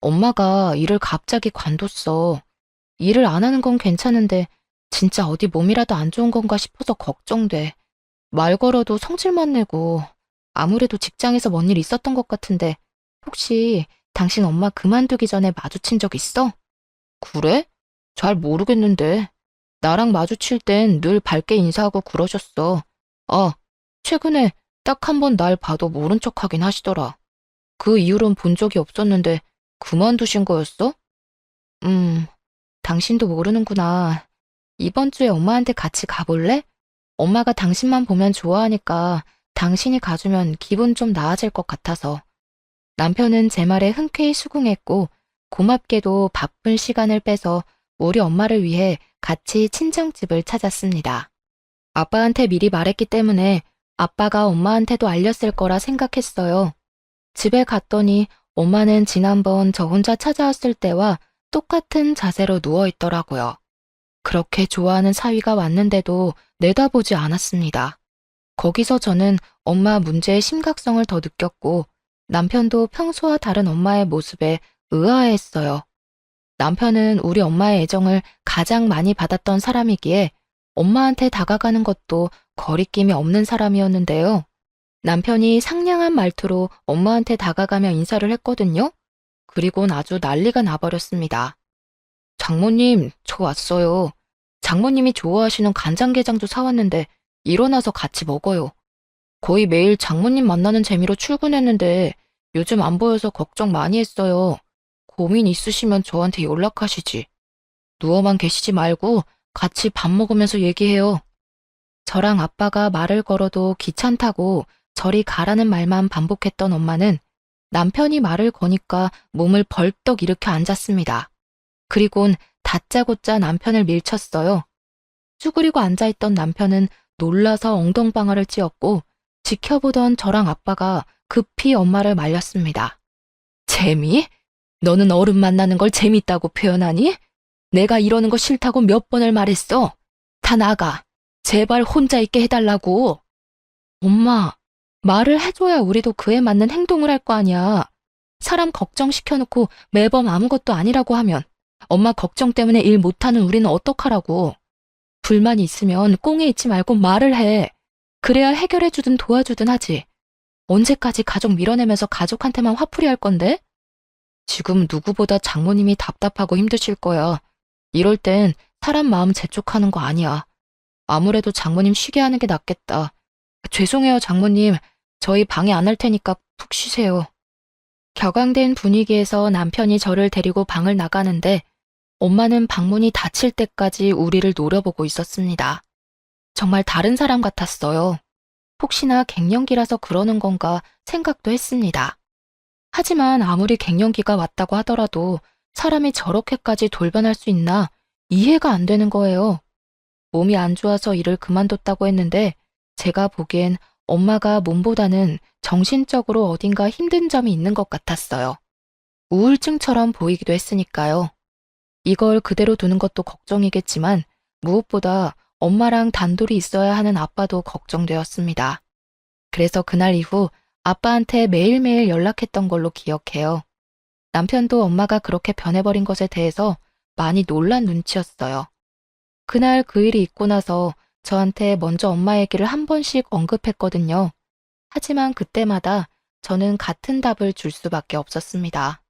엄마가 일을 갑자기 관뒀어. 일을 안 하는 건 괜찮은데 진짜 어디 몸이라도 안 좋은 건가 싶어서 걱정돼. 말 걸어도 성질만 내고 아무래도 직장에서 뭔 일 있었던 것 같은데 혹시 당신 엄마 그만두기 전에 마주친 적 있어? 그래? 잘 모르겠는데. 나랑 마주칠 땐 늘 밝게 인사하고 그러셨어. 아, 최근에 딱 한 번 날 봐도 모른 척 하긴 하시더라. 그 이후론 본 적이 없었는데 그만두신 거였어? 당신도 모르는구나. 이번 주에 엄마한테 같이 가볼래? 엄마가 당신만 보면 좋아하니까 당신이 가주면 기분 좀 나아질 것 같아서. 남편은 제 말에 흔쾌히 수긍했고 고맙게도 바쁜 시간을 빼서 우리 엄마를 위해 같이 친정집을 찾았습니다. 아빠한테 미리 말했기 때문에 아빠가 엄마한테도 알렸을 거라 생각했어요. 집에 갔더니 엄마는 지난번 저 혼자 찾아왔을 때와 똑같은 자세로 누워 있더라고요. 그렇게 좋아하는 사위가 왔는데도 내다보지 않았습니다. 거기서 저는 엄마 문제의 심각성을 더 느꼈고 남편도 평소와 다른 엄마의 모습에 의아해했어요. 남편은 우리 엄마의 애정을 가장 많이 받았던 사람이기에 엄마한테 다가가는 것도 거리낌이 없는 사람이었는데요. 남편이 상냥한 말투로 엄마한테 다가가며 인사를 했거든요. 그리곤 아주 난리가 나버렸습니다. 장모님, 저 왔어요. 장모님이 좋아하시는 간장게장도 사왔는데 일어나서 같이 먹어요. 거의 매일 장모님 만나는 재미로 출근했는데 요즘 안 보여서 걱정 많이 했어요. 고민 있으시면 저한테 연락하시지. 누워만 계시지 말고 같이 밥 먹으면서 얘기해요. 저랑 아빠가 말을 걸어도 귀찮다고 저리 가라는 말만 반복했던 엄마는 남편이 말을 거니까 몸을 벌떡 일으켜 앉았습니다. 그리곤 다짜고짜 남편을 밀쳤어요. 쭈그리고 앉아있던 남편은 놀라서 엉덩방아를 찧었고 지켜보던 저랑 아빠가 급히 엄마를 말렸습니다. 재미? 너는 어른 만나는 걸 재밌다고 표현하니? 내가 이러는 거 싫다고 몇 번을 말했어. 다 나가. 제발 혼자 있게 해달라고. 엄마, 말을 해줘야 우리도 그에 맞는 행동을 할 거 아니야. 사람 걱정시켜놓고 매번 아무것도 아니라고 하면 엄마 걱정 때문에 일 못하는 우리는 어떡하라고. 불만이 있으면 꽁에 있지 말고 말을 해. 그래야 해결해주든 도와주든 하지. 언제까지 가족 밀어내면서 가족한테만 화풀이 할 건데? 지금 누구보다 장모님이 답답하고 힘드실 거야. 이럴 땐 사람 마음 재촉하는 거 아니야. 아무래도 장모님 쉬게 하는 게 낫겠다. 죄송해요, 장모님. 저희 방해 안 할 테니까 푹 쉬세요. 격앙된 분위기에서 남편이 저를 데리고 방을 나가는데 엄마는 방문이 닫힐 때까지 우리를 노려보고 있었습니다. 정말 다른 사람 같았어요. 혹시나 갱년기라서 그러는 건가 생각도 했습니다. 하지만 아무리 갱년기가 왔다고 하더라도 사람이 저렇게까지 돌변할 수 있나 이해가 안 되는 거예요. 몸이 안 좋아서 일을 그만뒀다고 했는데 제가 보기엔 엄마가 몸보다는 정신적으로 어딘가 힘든 점이 있는 것 같았어요. 우울증처럼 보이기도 했으니까요. 이걸 그대로 두는 것도 걱정이겠지만 무엇보다 엄마랑 단둘이 있어야 하는 아빠도 걱정되었습니다. 그래서 그날 이후 아빠한테 매일매일 연락했던 걸로 기억해요. 남편도 엄마가 그렇게 변해버린 것에 대해서 많이 놀란 눈치였어요. 그날 그 일이 있고 나서 저한테 먼저 엄마 얘기를 한 번씩 언급했거든요. 하지만 그때마다 저는 같은 답을 줄 수밖에 없었습니다.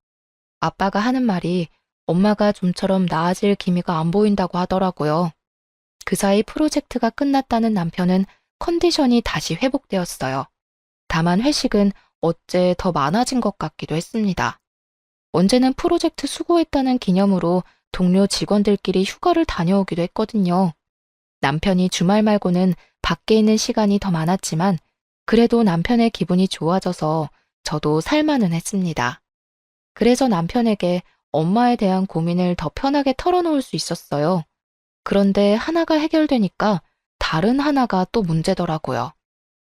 아빠가 하는 말이 엄마가 좀처럼 나아질 기미가 안 보인다고 하더라고요. 그 사이 프로젝트가 끝났다는 남편은 컨디션이 다시 회복되었어요. 다만 회식은 어째 더 많아진 것 같기도 했습니다. 언제는 프로젝트 수고했다는 기념으로 동료 직원들끼리 휴가를 다녀오기도 했거든요. 남편이 주말 말고는 밖에 있는 시간이 더 많았지만 그래도 남편의 기분이 좋아져서 저도 살만은 했습니다. 그래서 남편에게 엄마에 대한 고민을 더 편하게 털어놓을 수 있었어요. 그런데 하나가 해결되니까 다른 하나가 또 문제더라고요.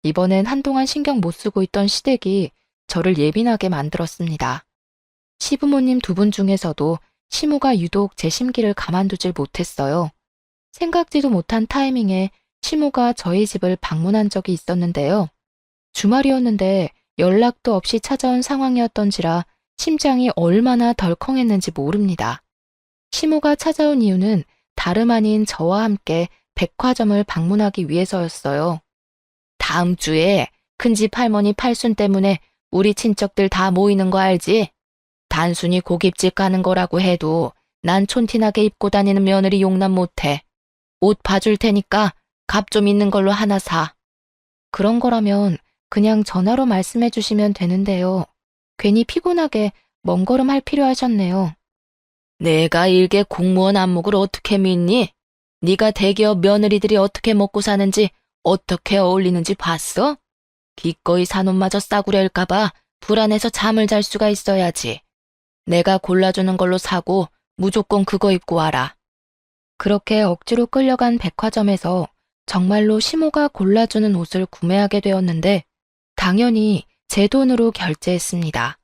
이번엔 한동안 신경 못 쓰고 있던 시댁이 저를 예민하게 만들었습니다. 시부모님 두 분 중에서도 시모가 유독 제 심기를 가만두질 못했어요. 생각지도 못한 타이밍에 시모가 저희 집을 방문한 적이 있었는데요. 주말이었는데 연락도 없이 찾아온 상황이었던지라 심장이 얼마나 덜컹했는지 모릅니다. 시모가 찾아온 이유는 다름 아닌 저와 함께 백화점을 방문하기 위해서였어요. 다음 주에 큰집 할머니 팔순 때문에 우리 친척들 다 모이는 거 알지? 단순히 고깃집 가는 거라고 해도 난 촌티나게 입고 다니는 며느리 용납 못해. 옷 봐줄 테니까 값 좀 있는 걸로 하나 사. 그런 거라면 그냥 전화로 말씀해 주시면 되는데요. 괜히 피곤하게 먼 걸음 할 필요 하셨네요. 내가 일개 공무원 안목을 어떻게 믿니? 네가 대기업 며느리들이 어떻게 먹고 사는지 어떻게 어울리는지 봤어? 기꺼이 사놈마저 싸구려일까봐 불안해서 잠을 잘 수가 있어야지. 내가 골라주는 걸로 사고 무조건 그거 입고 와라. 그렇게 억지로 끌려간 백화점에서 정말로 시모가 골라주는 옷을 구매하게 되었는데 당연히 제 돈으로 결제했습니다.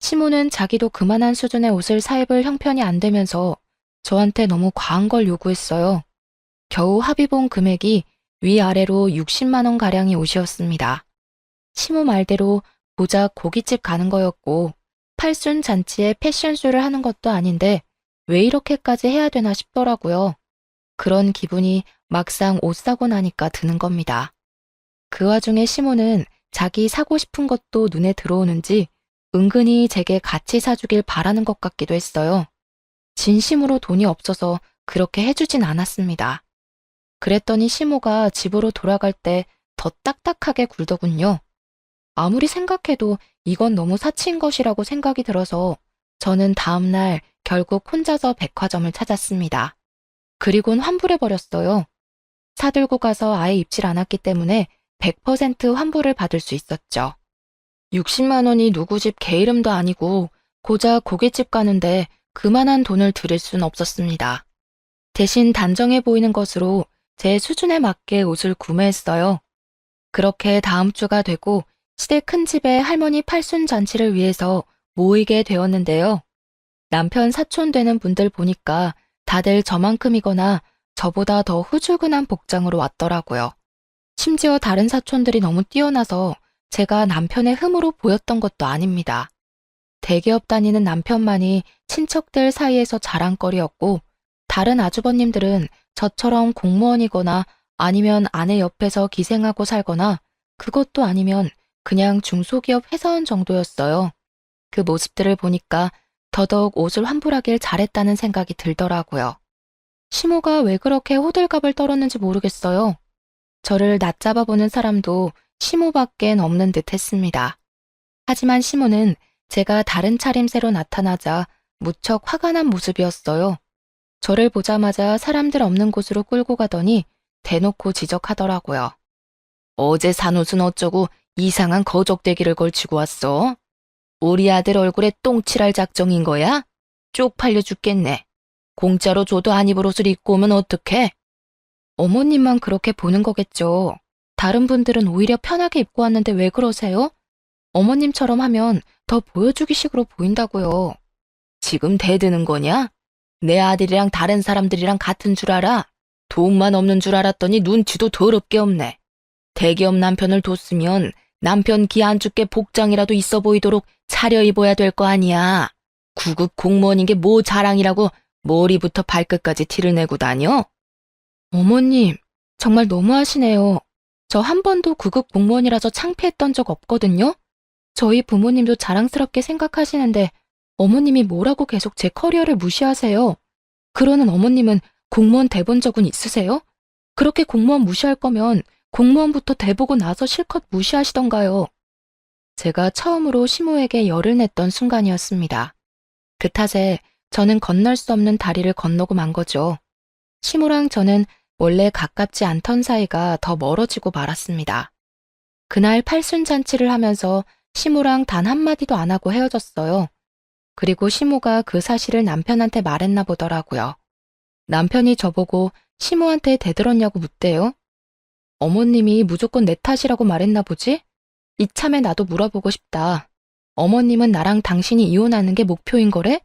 시모는 자기도 그만한 수준의 옷을 사 입을 형편이 안 되면서 저한테 너무 과한 걸 요구했어요. 겨우 합의본 금액이 위아래로 60만 원 가량의 옷이었습니다. 시모 말대로 고작 고깃집 가는 거였고 팔순 잔치에 패션쇼를 하는 것도 아닌데 왜 이렇게까지 해야 되나 싶더라고요. 그런 기분이 막상 옷 사고 나니까 드는 겁니다. 그 와중에 시모는 자기 사고 싶은 것도 눈에 들어오는지 은근히 제게 같이 사주길 바라는 것 같기도 했어요. 진심으로 돈이 없어서 그렇게 해주진 않았습니다. 그랬더니 시모가 집으로 돌아갈 때 더 딱딱하게 굴더군요. 아무리 생각해도 이건 너무 사치인 것이라고 생각이 들어서 저는 다음날 결국 혼자서 백화점을 찾았습니다. 그리곤 환불해버렸어요. 사들고 가서 아예 입질 않았기 때문에 100% 환불을 받을 수 있었죠. 60만 원이 누구 집 개 이름도 아니고 고작 고깃집 가는데 그만한 돈을 들일 순 없었습니다. 대신 단정해 보이는 것으로 제 수준에 맞게 옷을 구매했어요. 그렇게 다음 주가 되고 시댁 큰 집에 할머니 팔순 잔치를 위해서 모이게 되었는데요. 남편 사촌 되는 분들 보니까 다들 저만큼이거나 저보다 더 후줄근한 복장으로 왔더라고요. 심지어 다른 사촌들이 너무 뛰어나서 제가 남편의 흠으로 보였던 것도 아닙니다. 대기업 다니는 남편만이 친척들 사이에서 자랑거리였고 다른 아주버님들은 저처럼 공무원이거나 아니면 아내 옆에서 기생하고 살거나 그것도 아니면 그냥 중소기업 회사원 정도였어요. 그 모습들을 보니까 더더욱 옷을 환불하길 잘했다는 생각이 들더라고요. 시모가 왜 그렇게 호들갑을 떨었는지 모르겠어요. 저를 낮잡아 보는 사람도 시모밖엔 없는 듯 했습니다. 하지만 시모는 제가 다른 차림새로 나타나자 무척 화가 난 모습이었어요. 저를 보자마자 사람들 없는 곳으로 끌고 가더니 대놓고 지적하더라고요. 어제 산 옷은 어쩌고 이상한 거적대기를 걸치고 왔어? 우리 아들 얼굴에 똥칠할 작정인 거야? 쪽팔려 죽겠네. 공짜로 줘도 안 입을 옷을 입고 오면 어떡해? 어머님만 그렇게 보는 거겠죠. 다른 분들은 오히려 편하게 입고 왔는데 왜 그러세요? 어머님처럼 하면 더 보여주기 식으로 보인다고요. 지금 대드는 거냐? 내 아들이랑 다른 사람들이랑 같은 줄 알아? 돈만 없는 줄 알았더니 눈치도 더럽게 없네. 대기업 남편을 뒀으면 남편 기 안 죽게 복장이라도 있어 보이도록 차려입어야 될 거 아니야. 구급 공무원인 게 뭐 자랑이라고 머리부터 발끝까지 티를 내고 다녀? 어머님, 정말 너무하시네요. 저 한 번도 구급 공무원이라서 창피했던 적 없거든요. 저희 부모님도 자랑스럽게 생각하시는데 어머님이 뭐라고 계속 제 커리어를 무시하세요. 그러는 어머님은 공무원 돼본 적은 있으세요? 그렇게 공무원 무시할 거면 공무원부터 돼보고 나서 실컷 무시하시던가요. 제가 처음으로 시모에게 열을 냈던 순간이었습니다. 그 탓에 저는 건널 수 없는 다리를 건너고 만 거죠. 시모랑 저는 원래 가깝지 않던 사이가 더 멀어지고 말았습니다. 그날 팔순잔치를 하면서 시모랑 단 한마디도 안 하고 헤어졌어요. 그리고 시모가 그 사실을 남편한테 말했나 보더라고요. 남편이 저보고 시모한테 대들었냐고 묻대요. 어머님이 무조건 내 탓이라고 말했나 보지? 이참에 나도 물어보고 싶다. 어머님은 나랑 당신이 이혼하는 게 목표인 거래?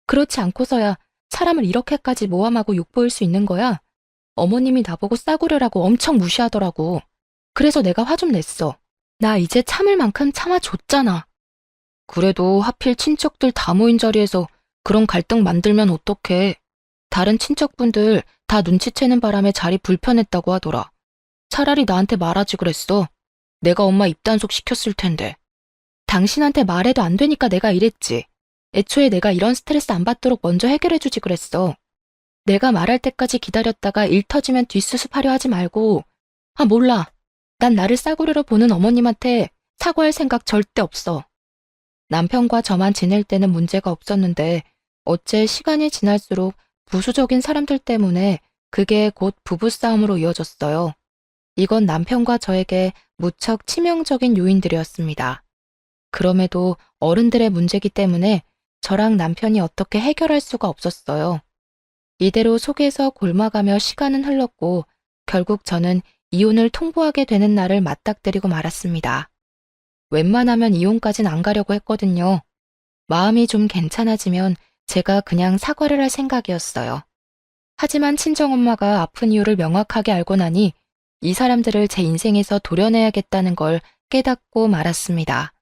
그렇지 않고서야 사람을 이렇게까지 모함하고 욕보일 수 있는 거야? 어머님이 나보고 싸구려라고 엄청 무시하더라고. 그래서 내가 화 좀 냈어. 나 이제 참을 만큼 참아줬잖아. 그래도 하필 친척들 다 모인 자리에서 그런 갈등 만들면 어떡해. 다른 친척분들 다 눈치채는 바람에 자리 불편했다고 하더라. 차라리 나한테 말하지 그랬어. 내가 엄마 입단속 시켰을 텐데. 당신한테 말해도 안 되니까 내가 이랬지. 애초에 내가 이런 스트레스 안 받도록 먼저 해결해주지 그랬어. 내가 말할 때까지 기다렸다가 일 터지면 뒷수습하려 하지 말고. 아, 몰라. 난 나를 싸구려로 보는 어머님한테 사과할 생각 절대 없어. 남편과 저만 지낼 때는 문제가 없었는데 어째 시간이 지날수록 부수적인 사람들 때문에 그게 곧 부부싸움으로 이어졌어요. 이건 남편과 저에게 무척 치명적인 요인들이었습니다. 그럼에도 어른들의 문제이기 때문에 저랑 남편이 어떻게 해결할 수가 없었어요. 이대로 속에서 골마가며 시간은 흘렀고 결국 저는 이혼을 통보하게 되는 날을 맞닥뜨리고 말았습니다. 웬만하면 이혼까진 안 가려고 했거든요. 마음이 좀 괜찮아지면 제가 그냥 사과를 할 생각이었어요. 하지만 친정엄마가 아픈 이유를 명확하게 알고 나니 이 사람들을 제 인생에서 도려내야겠다는 걸 깨닫고 말았습니다.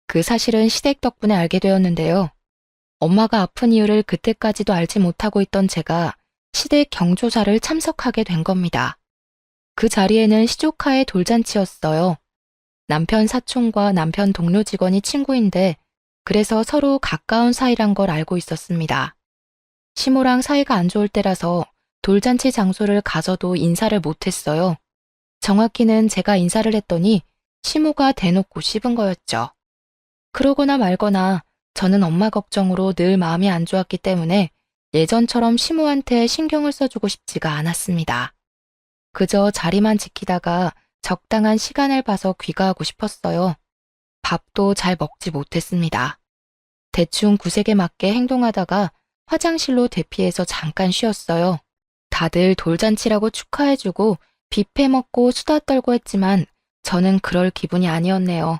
그 사실은 시댁 덕분에 알게 되었는데요. 엄마가 아픈 이유를 그때까지도 알지 못하고 있던 제가 시댁 경조사를 참석하게 된 겁니다. 그 자리에는 시조카의 돌잔치였어요. 남편 사촌과 남편 동료 직원이 친구인데 그래서 서로 가까운 사이란 걸 알고 있었습니다. 시모랑 사이가 안 좋을 때라서 돌잔치 장소를 가서도 인사를 못했어요. 정확히는 제가 인사를 했더니 시모가 대놓고 씹은 거였죠. 그러거나 말거나 저는 엄마 걱정으로 늘 마음이 안 좋았기 때문에 예전처럼 시모한테 신경을 써주고 싶지가 않았습니다. 그저 자리만 지키다가 적당한 시간을 봐서 귀가하고 싶었어요. 밥도 잘 먹지 못했습니다. 대충 구색에 맞게 행동하다가 화장실로 대피해서 잠깐 쉬었어요. 다들 돌잔치라고 축하해주고 뷔페 먹고 수다 떨고 했지만 저는 그럴 기분이 아니었네요.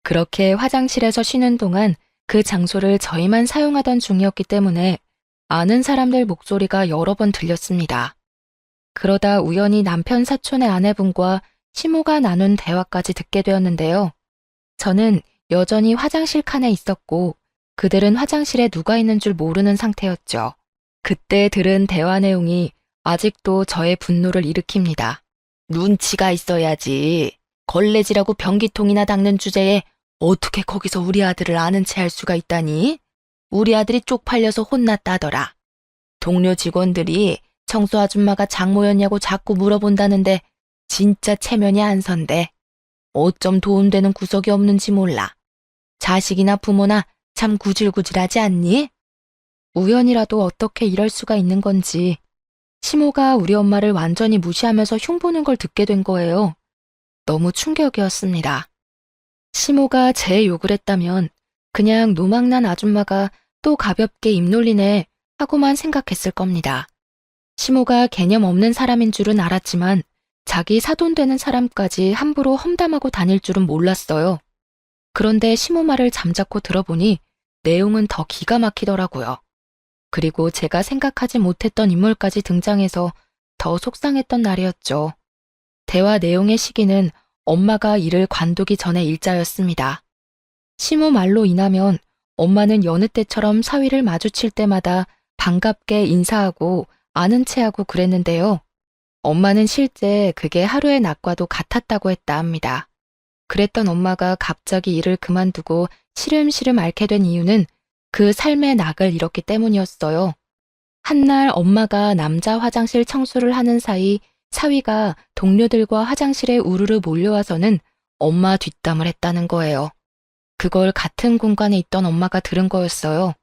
그렇게 화장실에서 쉬는 동안 그 장소를 저희만 사용하던 중이었기 때문에 아는 사람들 목소리가 여러 번 들렸습니다. 그러다 우연히 남편 사촌의 아내분과 시모가 나눈 대화까지 듣게 되었는데요. 저는 여전히 화장실 칸에 있었고 그들은 화장실에 누가 있는 줄 모르는 상태였죠. 그때 들은 대화 내용이 아직도 저의 분노를 일으킵니다. 눈치가 있어야지. 걸레질하고 변기통이나 닦는 주제에 어떻게 거기서 우리 아들을 아는 체 할 수가 있다니? 우리 아들이 쪽팔려서 혼났다더라. 동료 직원들이 청소 아줌마가 장모였냐고 자꾸 물어본다는데 진짜 체면이 안 선대. 어쩜 도움되는 구석이 없는지 몰라. 자식이나 부모나 참 구질구질하지 않니? 우연이라도 어떻게 이럴 수가 있는 건지 시모가 우리 엄마를 완전히 무시하면서 흉보는 걸 듣게 된 거예요. 너무 충격이었습니다. 시모가 제 욕을 했다면 그냥 노망난 아줌마가 또 가볍게 입 놀리네 하고만 생각했을 겁니다. 시모가 개념 없는 사람인 줄은 알았지만 자기 사돈되는 사람까지 함부로 험담하고 다닐 줄은 몰랐어요. 그런데 시모 말을 잠자코 들어보니 내용은 더 기가 막히더라고요. 그리고 제가 생각하지 못했던 인물까지 등장해서 더 속상했던 날이었죠. 대화 내용의 시기는 엄마가 일을 관두기 전의 일자였습니다. 시모 말로 인하면 엄마는 여느 때처럼 사위를 마주칠 때마다 반갑게 인사하고 아는 체하고 그랬는데요. 엄마는 실제 그게 하루의 낙과도 같았다고 했다 합니다. 그랬던 엄마가 갑자기 일을 그만두고 시름시름 앓게 된 이유는 그 삶의 낙을 잃었기 때문이었어요. 한날 엄마가 남자 화장실 청소를 하는 사이 사위가 동료들과 화장실에 우르르 몰려와서는 엄마 뒷담을 했다는 거예요. 그걸 같은 공간에 있던 엄마가 들은 거였어요.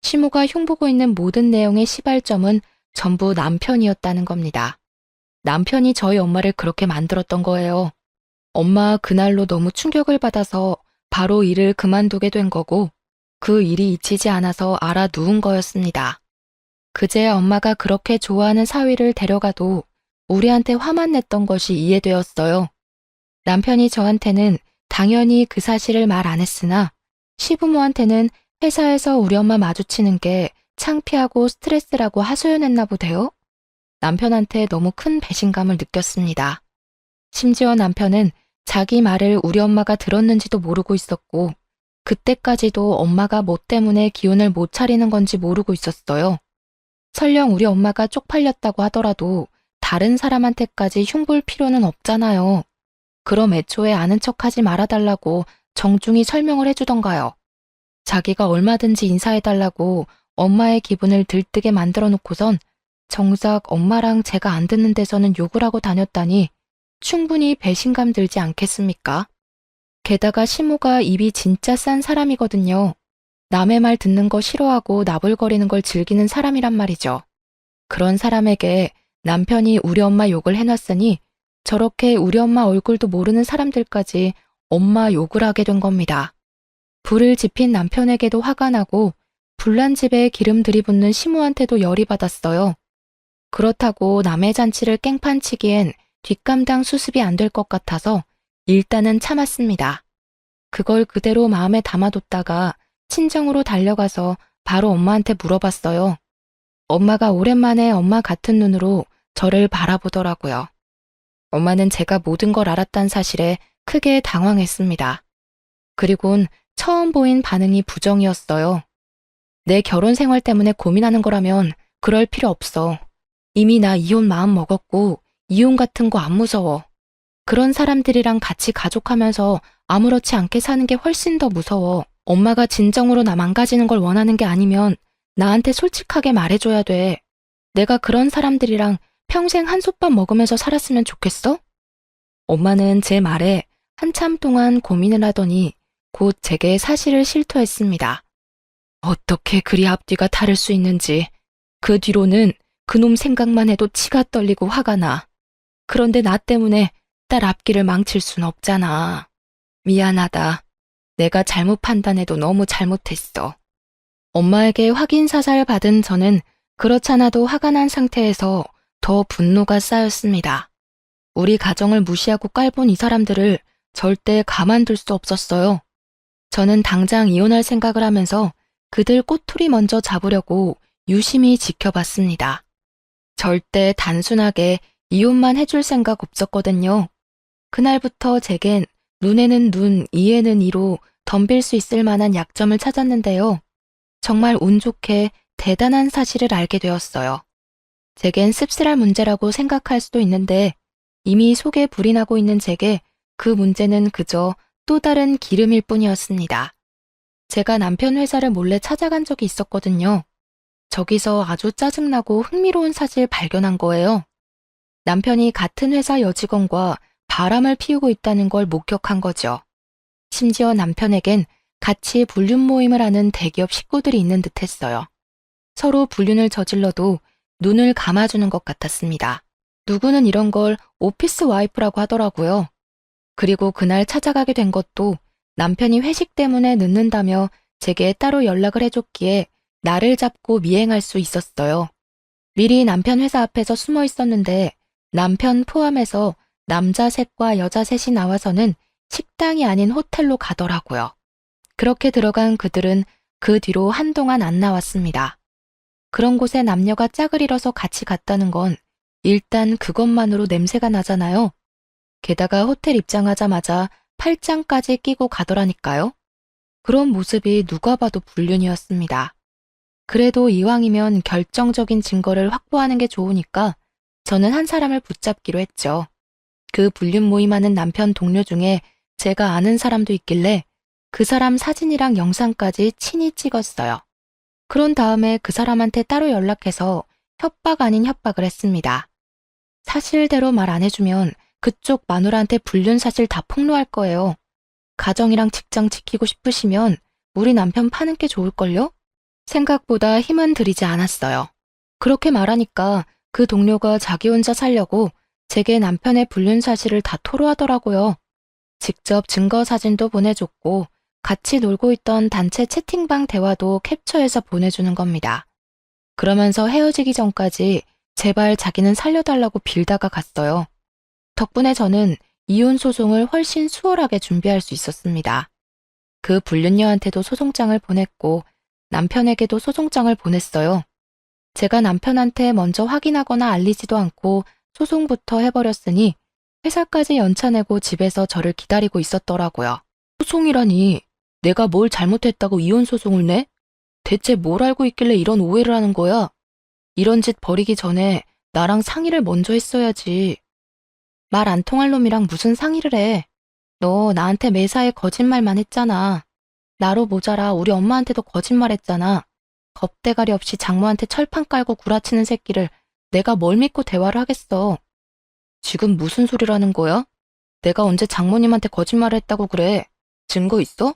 시모가 흉보고 있는 모든 내용의 시발점은 전부 남편이었다는 겁니다. 남편이 저희 엄마를 그렇게 만들었던 거예요. 엄마 그날로 너무 충격을 받아서 바로 일을 그만두게 된 거고 그 일이 잊히지 않아서 알아 누운 거였습니다. 그제야 엄마가 그렇게 좋아하는 사위를 데려가도 우리한테 화만 냈던 것이 이해되었어요. 남편이 저한테는 당연히 그 사실을 말 안 했으나 시부모한테는 회사에서 우리 엄마 마주치는 게 창피하고 스트레스라고 하소연했나 보대요. 남편한테 너무 큰 배신감을 느꼈습니다. 심지어 남편은 자기 말을 우리 엄마가 들었는지도 모르고 있었고 그때까지도 엄마가 뭐 때문에 기운을 못 차리는 건지 모르고 있었어요. 설령 우리 엄마가 쪽팔렸다고 하더라도 다른 사람한테까지 흉볼 필요는 없잖아요. 그럼 애초에 아는 척하지 말아달라고 정중히 설명을 해주던가요. 자기가 얼마든지 인사해달라고 엄마의 기분을 들뜨게 만들어 놓고선 정작 엄마랑 제가 안 듣는 데서는 욕을 하고 다녔다니 충분히 배신감 들지 않겠습니까? 게다가 시모가 입이 진짜 싼 사람이거든요. 남의 말 듣는 거 싫어하고 나불거리는 걸 즐기는 사람이란 말이죠. 그런 사람에게 남편이 우리 엄마 욕을 해놨으니 저렇게 우리 엄마 얼굴도 모르는 사람들까지 엄마 욕을 하게 된 겁니다. 불을 지핀 남편에게도 화가 나고 불난 집에 기름 들이붓는 시모한테도 열이 받았어요. 그렇다고 남의 잔치를 깽판치기엔 뒷감당 수습이 안 될 것 같아서 일단은 참았습니다. 그걸 그대로 마음에 담아뒀다가 친정으로 달려가서 바로 엄마한테 물어봤어요. 엄마가 오랜만에 엄마 같은 눈으로 저를 바라보더라고요. 엄마는 제가 모든 걸 알았다는 사실에 크게 당황했습니다. 그리곤 처음 보인 반응이 부정이었어요. 내 결혼 생활 때문에 고민하는 거라면 그럴 필요 없어. 이미 나 이혼 마음 먹었고 이혼 같은 거 안 무서워. 그런 사람들이랑 같이 가족하면서 아무렇지 않게 사는 게 훨씬 더 무서워. 엄마가 진정으로 나 망가지는 걸 원하는 게 아니면 나한테 솔직하게 말해줘야 돼. 내가 그런 사람들이랑 평생 한솥밥 먹으면서 살았으면 좋겠어? 엄마는 제 말에 한참 동안 고민을 하더니 곧 제게 사실을 실토했습니다. 어떻게 그리 앞뒤가 다를 수 있는지. 그 뒤로는 그놈 생각만 해도 치가 떨리고 화가 나. 그런데 나 때문에 딸 앞길을 망칠 순 없잖아. 미안하다. 내가 잘못 판단해도 너무 잘못했어. 엄마에게 확인 사살 받은 저는 그렇잖아도 화가 난 상태에서 더 분노가 쌓였습니다. 우리 가정을 무시하고 깔본 이 사람들을 절대 가만둘 수 없었어요. 저는 당장 이혼할 생각을 하면서 그들 꼬투리 먼저 잡으려고 유심히 지켜봤습니다. 절대 단순하게 이혼만 해줄 생각 없었거든요. 그날부터 제겐 눈에는 눈, 이에는 이로 덤빌 수 있을 만한 약점을 찾았는데요. 정말 운 좋게 대단한 사실을 알게 되었어요. 제겐 씁쓸할 문제라고 생각할 수도 있는데 이미 속에 불이 나고 있는 제게 그 문제는 그저 또 다른 기름일 뿐이었습니다. 제가 남편 회사를 몰래 찾아간 적이 있었거든요. 저기서 아주 짜증나고 흥미로운 사실 발견한 거예요. 남편이 같은 회사 여직원과 바람을 피우고 있다는 걸 목격한 거죠. 심지어 남편에겐 같이 불륜 모임을 하는 대기업 식구들이 있는 듯 했어요. 서로 불륜을 저질러도 눈을 감아주는 것 같았습니다. 누구는 이런 걸 오피스 와이프라고 하더라고요. 그리고 그날 찾아가게 된 것도 남편이 회식 때문에 늦는다며 제게 따로 연락을 해줬기에 나를 잡고 미행할 수 있었어요. 미리 남편 회사 앞에서 숨어 있었는데 남편 포함해서 남자 셋과 여자 셋이 나와서는 식당이 아닌 호텔로 가더라고요. 그렇게 들어간 그들은 그 뒤로 한동안 안 나왔습니다. 그런 곳에 남녀가 짝을 이뤄서 같이 갔다는 건 일단 그것만으로 냄새가 나잖아요. 게다가 호텔 입장하자마자 팔짱까지 끼고 가더라니까요. 그런 모습이 누가 봐도 불륜이었습니다. 그래도 이왕이면 결정적인 증거를 확보하는 게 좋으니까 저는 한 사람을 붙잡기로 했죠. 그 불륜 모임하는 남편 동료 중에 제가 아는 사람도 있길래 그 사람 사진이랑 영상까지 친히 찍었어요. 그런 다음에 그 사람한테 따로 연락해서 협박 아닌 협박을 했습니다. 사실대로 말 안 해주면 그쪽 마누라한테 불륜 사실 다 폭로할 거예요. 가정이랑 직장 지키고 싶으시면 우리 남편 파는 게 좋을걸요? 생각보다 힘은 들이지 않았어요. 그렇게 말하니까 그 동료가 자기 혼자 살려고 제게 남편의 불륜 사실을 다 토로하더라고요. 직접 증거 사진도 보내줬고 같이 놀고 있던 단체 채팅방 대화도 캡처해서 보내주는 겁니다. 그러면서 헤어지기 전까지 제발 자기는 살려달라고 빌다가 갔어요. 덕분에 저는 이혼 소송을 훨씬 수월하게 준비할 수 있었습니다. 그 불륜녀한테도 소송장을 보냈고 남편에게도 소송장을 보냈어요. 제가 남편한테 먼저 확인하거나 알리지도 않고 소송부터 해버렸으니 회사까지 연차내고 집에서 저를 기다리고 있었더라고요. 소송이라니 내가 뭘 잘못했다고 이혼 소송을 내? 대체 뭘 알고 있길래 이런 오해를 하는 거야? 이런 짓 벌이기 전에 나랑 상의를 먼저 했어야지. 말 안 통할 놈이랑 무슨 상의를 해. 너 나한테 매사에 거짓말만 했잖아. 나로 모자라 우리 엄마한테도 거짓말했잖아. 겁대가리 없이 장모한테 철판 깔고 구라치는 새끼를 내가 뭘 믿고 대화를 하겠어. 지금 무슨 소리라는 거야? 내가 언제 장모님한테 거짓말을 했다고 그래? 증거 있어?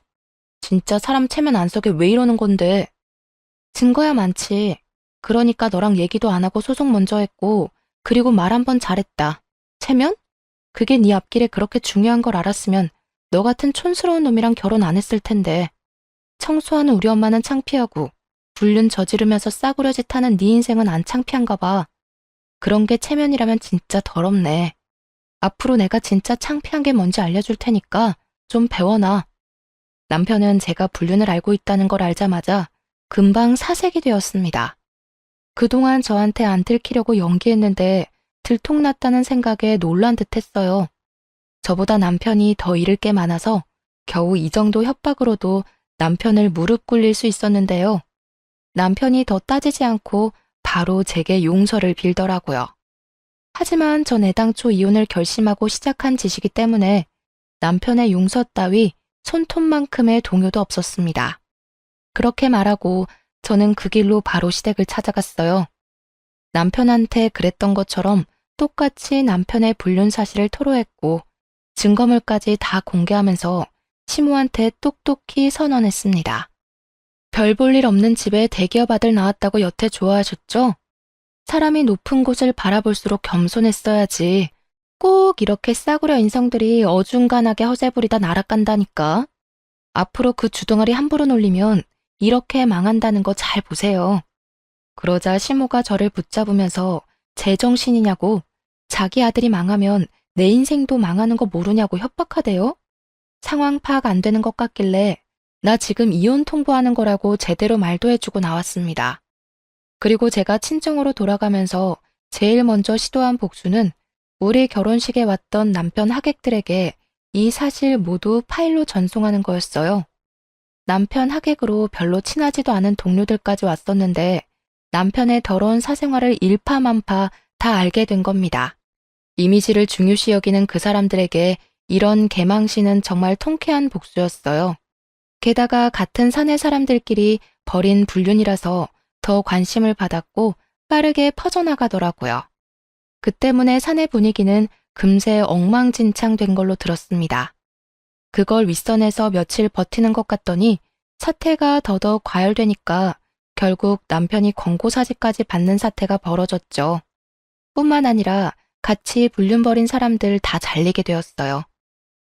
진짜 사람 체면 안 서게 왜 이러는 건데? 증거야 많지. 그러니까 너랑 얘기도 안 하고 소송 먼저 했고 그리고 말 한 번 잘했다. 체면? 그게 네 앞길에 그렇게 중요한 걸 알았으면 너 같은 촌스러운 놈이랑 결혼 안 했을 텐데. 청소하는 우리 엄마는 창피하고 불륜 저지르면서 싸구려 짓 하는 네 인생은 안 창피한가 봐. 그런 게 체면이라면 진짜 더럽네. 앞으로 내가 진짜 창피한 게 뭔지 알려줄 테니까 좀 배워놔. 남편은 제가 불륜을 알고 있다는 걸 알자마자 금방 사색이 되었습니다. 그동안 저한테 안 들키려고 연기했는데 들통났다는 생각에 놀란 듯 했어요. 저보다 남편이 더 잃을 게 많아서 겨우 이 정도 협박으로도 남편을 무릎 꿇릴 수 있었는데요. 남편이 더 따지지 않고 바로 제게 용서를 빌더라고요. 하지만 전 애당초 이혼을 결심하고 시작한 짓이기 때문에 남편의 용서 따위 손톱만큼의 동요도 없었습니다. 그렇게 말하고 저는 그 길로 바로 시댁을 찾아갔어요. 남편한테 그랬던 것처럼 똑같이 남편의 불륜 사실을 토로했고 증거물까지 다 공개하면서 시모한테 똑똑히 선언했습니다. 별 볼 일 없는 집에 대기업 아들 낳았다고 여태 좋아하셨죠? 사람이 높은 곳을 바라볼수록 겸손했어야지. 꼭 이렇게 싸구려 인성들이 어중간하게 허세부리다 날아간다니까. 앞으로 그 주둥아리 함부로 놀리면 이렇게 망한다는 거 잘 보세요. 그러자 시모가 저를 붙잡으면서 제정신이냐고 자기 아들이 망하면 내 인생도 망하는 거 모르냐고 협박하대요. 상황 파악 안 되는 것 같길래 나 지금 이혼 통보하는 거라고 제대로 말도 해주고 나왔습니다. 그리고 제가 친정으로 돌아가면서 제일 먼저 시도한 복수는 우리 결혼식에 왔던 남편 하객들에게 이 사실 모두 파일로 전송하는 거였어요. 남편 하객으로 별로 친하지도 않은 동료들까지 왔었는데 남편의 더러운 사생활을 일파만파 다 알게 된 겁니다. 이미지를 중요시 여기는 그 사람들에게 이런 개망신은 정말 통쾌한 복수였어요. 게다가 같은 사내 사람들끼리 벌인 불륜이라서 더 관심을 받았고 빠르게 퍼져나가더라고요. 그 때문에 사내 분위기는 금세 엉망진창된 걸로 들었습니다. 그걸 윗선에서 며칠 버티는 것 같더니 사태가 더더욱 과열되니까 결국 남편이 권고사직까지 받는 사태가 벌어졌죠. 뿐만 아니라 같이 불륜 벌인 사람들 다 잘리게 되었어요.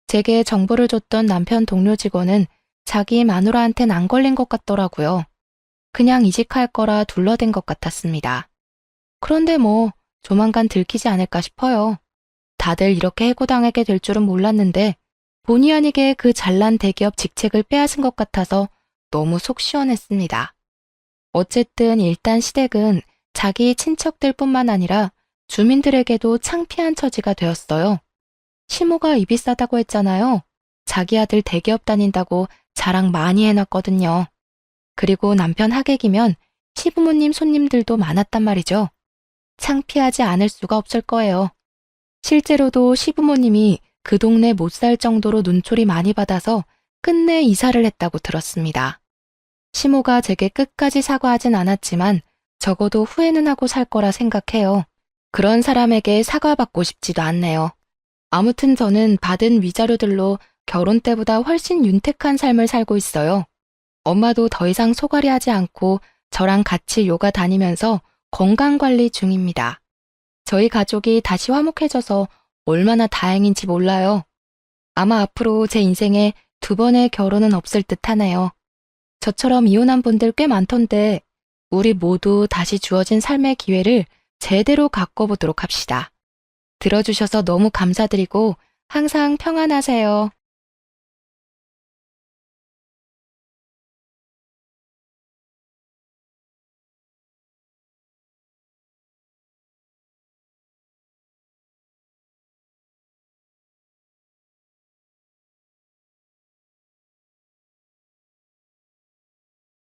제게 정보를 줬던 남편 동료 직원은 자기 마누라한텐 안 걸린 것 같더라고요. 그냥 이직할 거라 둘러댄 것 같았습니다. 그런데 뭐 조만간 들키지 않을까 싶어요. 다들 이렇게 해고당하게 될 줄은 몰랐는데 본의 아니게 그 잘난 대기업 직책을 빼앗은 것 같아서 너무 속 시원했습니다. 어쨌든 일단 시댁은 자기 친척들 뿐만 아니라 주민들에게도 창피한 처지가 되었어요. 시모가 입이 싸다고 했잖아요. 자기 아들 대기업 다닌다고 자랑 많이 해놨거든요. 그리고 남편 하객이면 시부모님 손님들도 많았단 말이죠. 창피하지 않을 수가 없을 거예요. 실제로도 시부모님이 그 동네 못 살 정도로 눈초리 많이 받아서 끝내 이사를 했다고 들었습니다. 시모가 제게 끝까지 사과하진 않았지만 적어도 후회는 하고 살 거라 생각해요. 그런 사람에게 사과받고 싶지도 않네요. 아무튼 저는 받은 위자료들로 결혼 때보다 훨씬 윤택한 삶을 살고 있어요. 엄마도 더 이상 소갈이 하지 않고 저랑 같이 요가 다니면서 건강관리 중입니다. 저희 가족이 다시 화목해져서 얼마나 다행인지 몰라요. 아마 앞으로 제 인생에 2번의 결혼은 없을 듯 하네요. 저처럼 이혼한 분들 꽤 많던데 우리 모두 다시 주어진 삶의 기회를 제대로 가꿔보도록 합시다. 들어주셔서 너무 감사드리고 항상 평안하세요.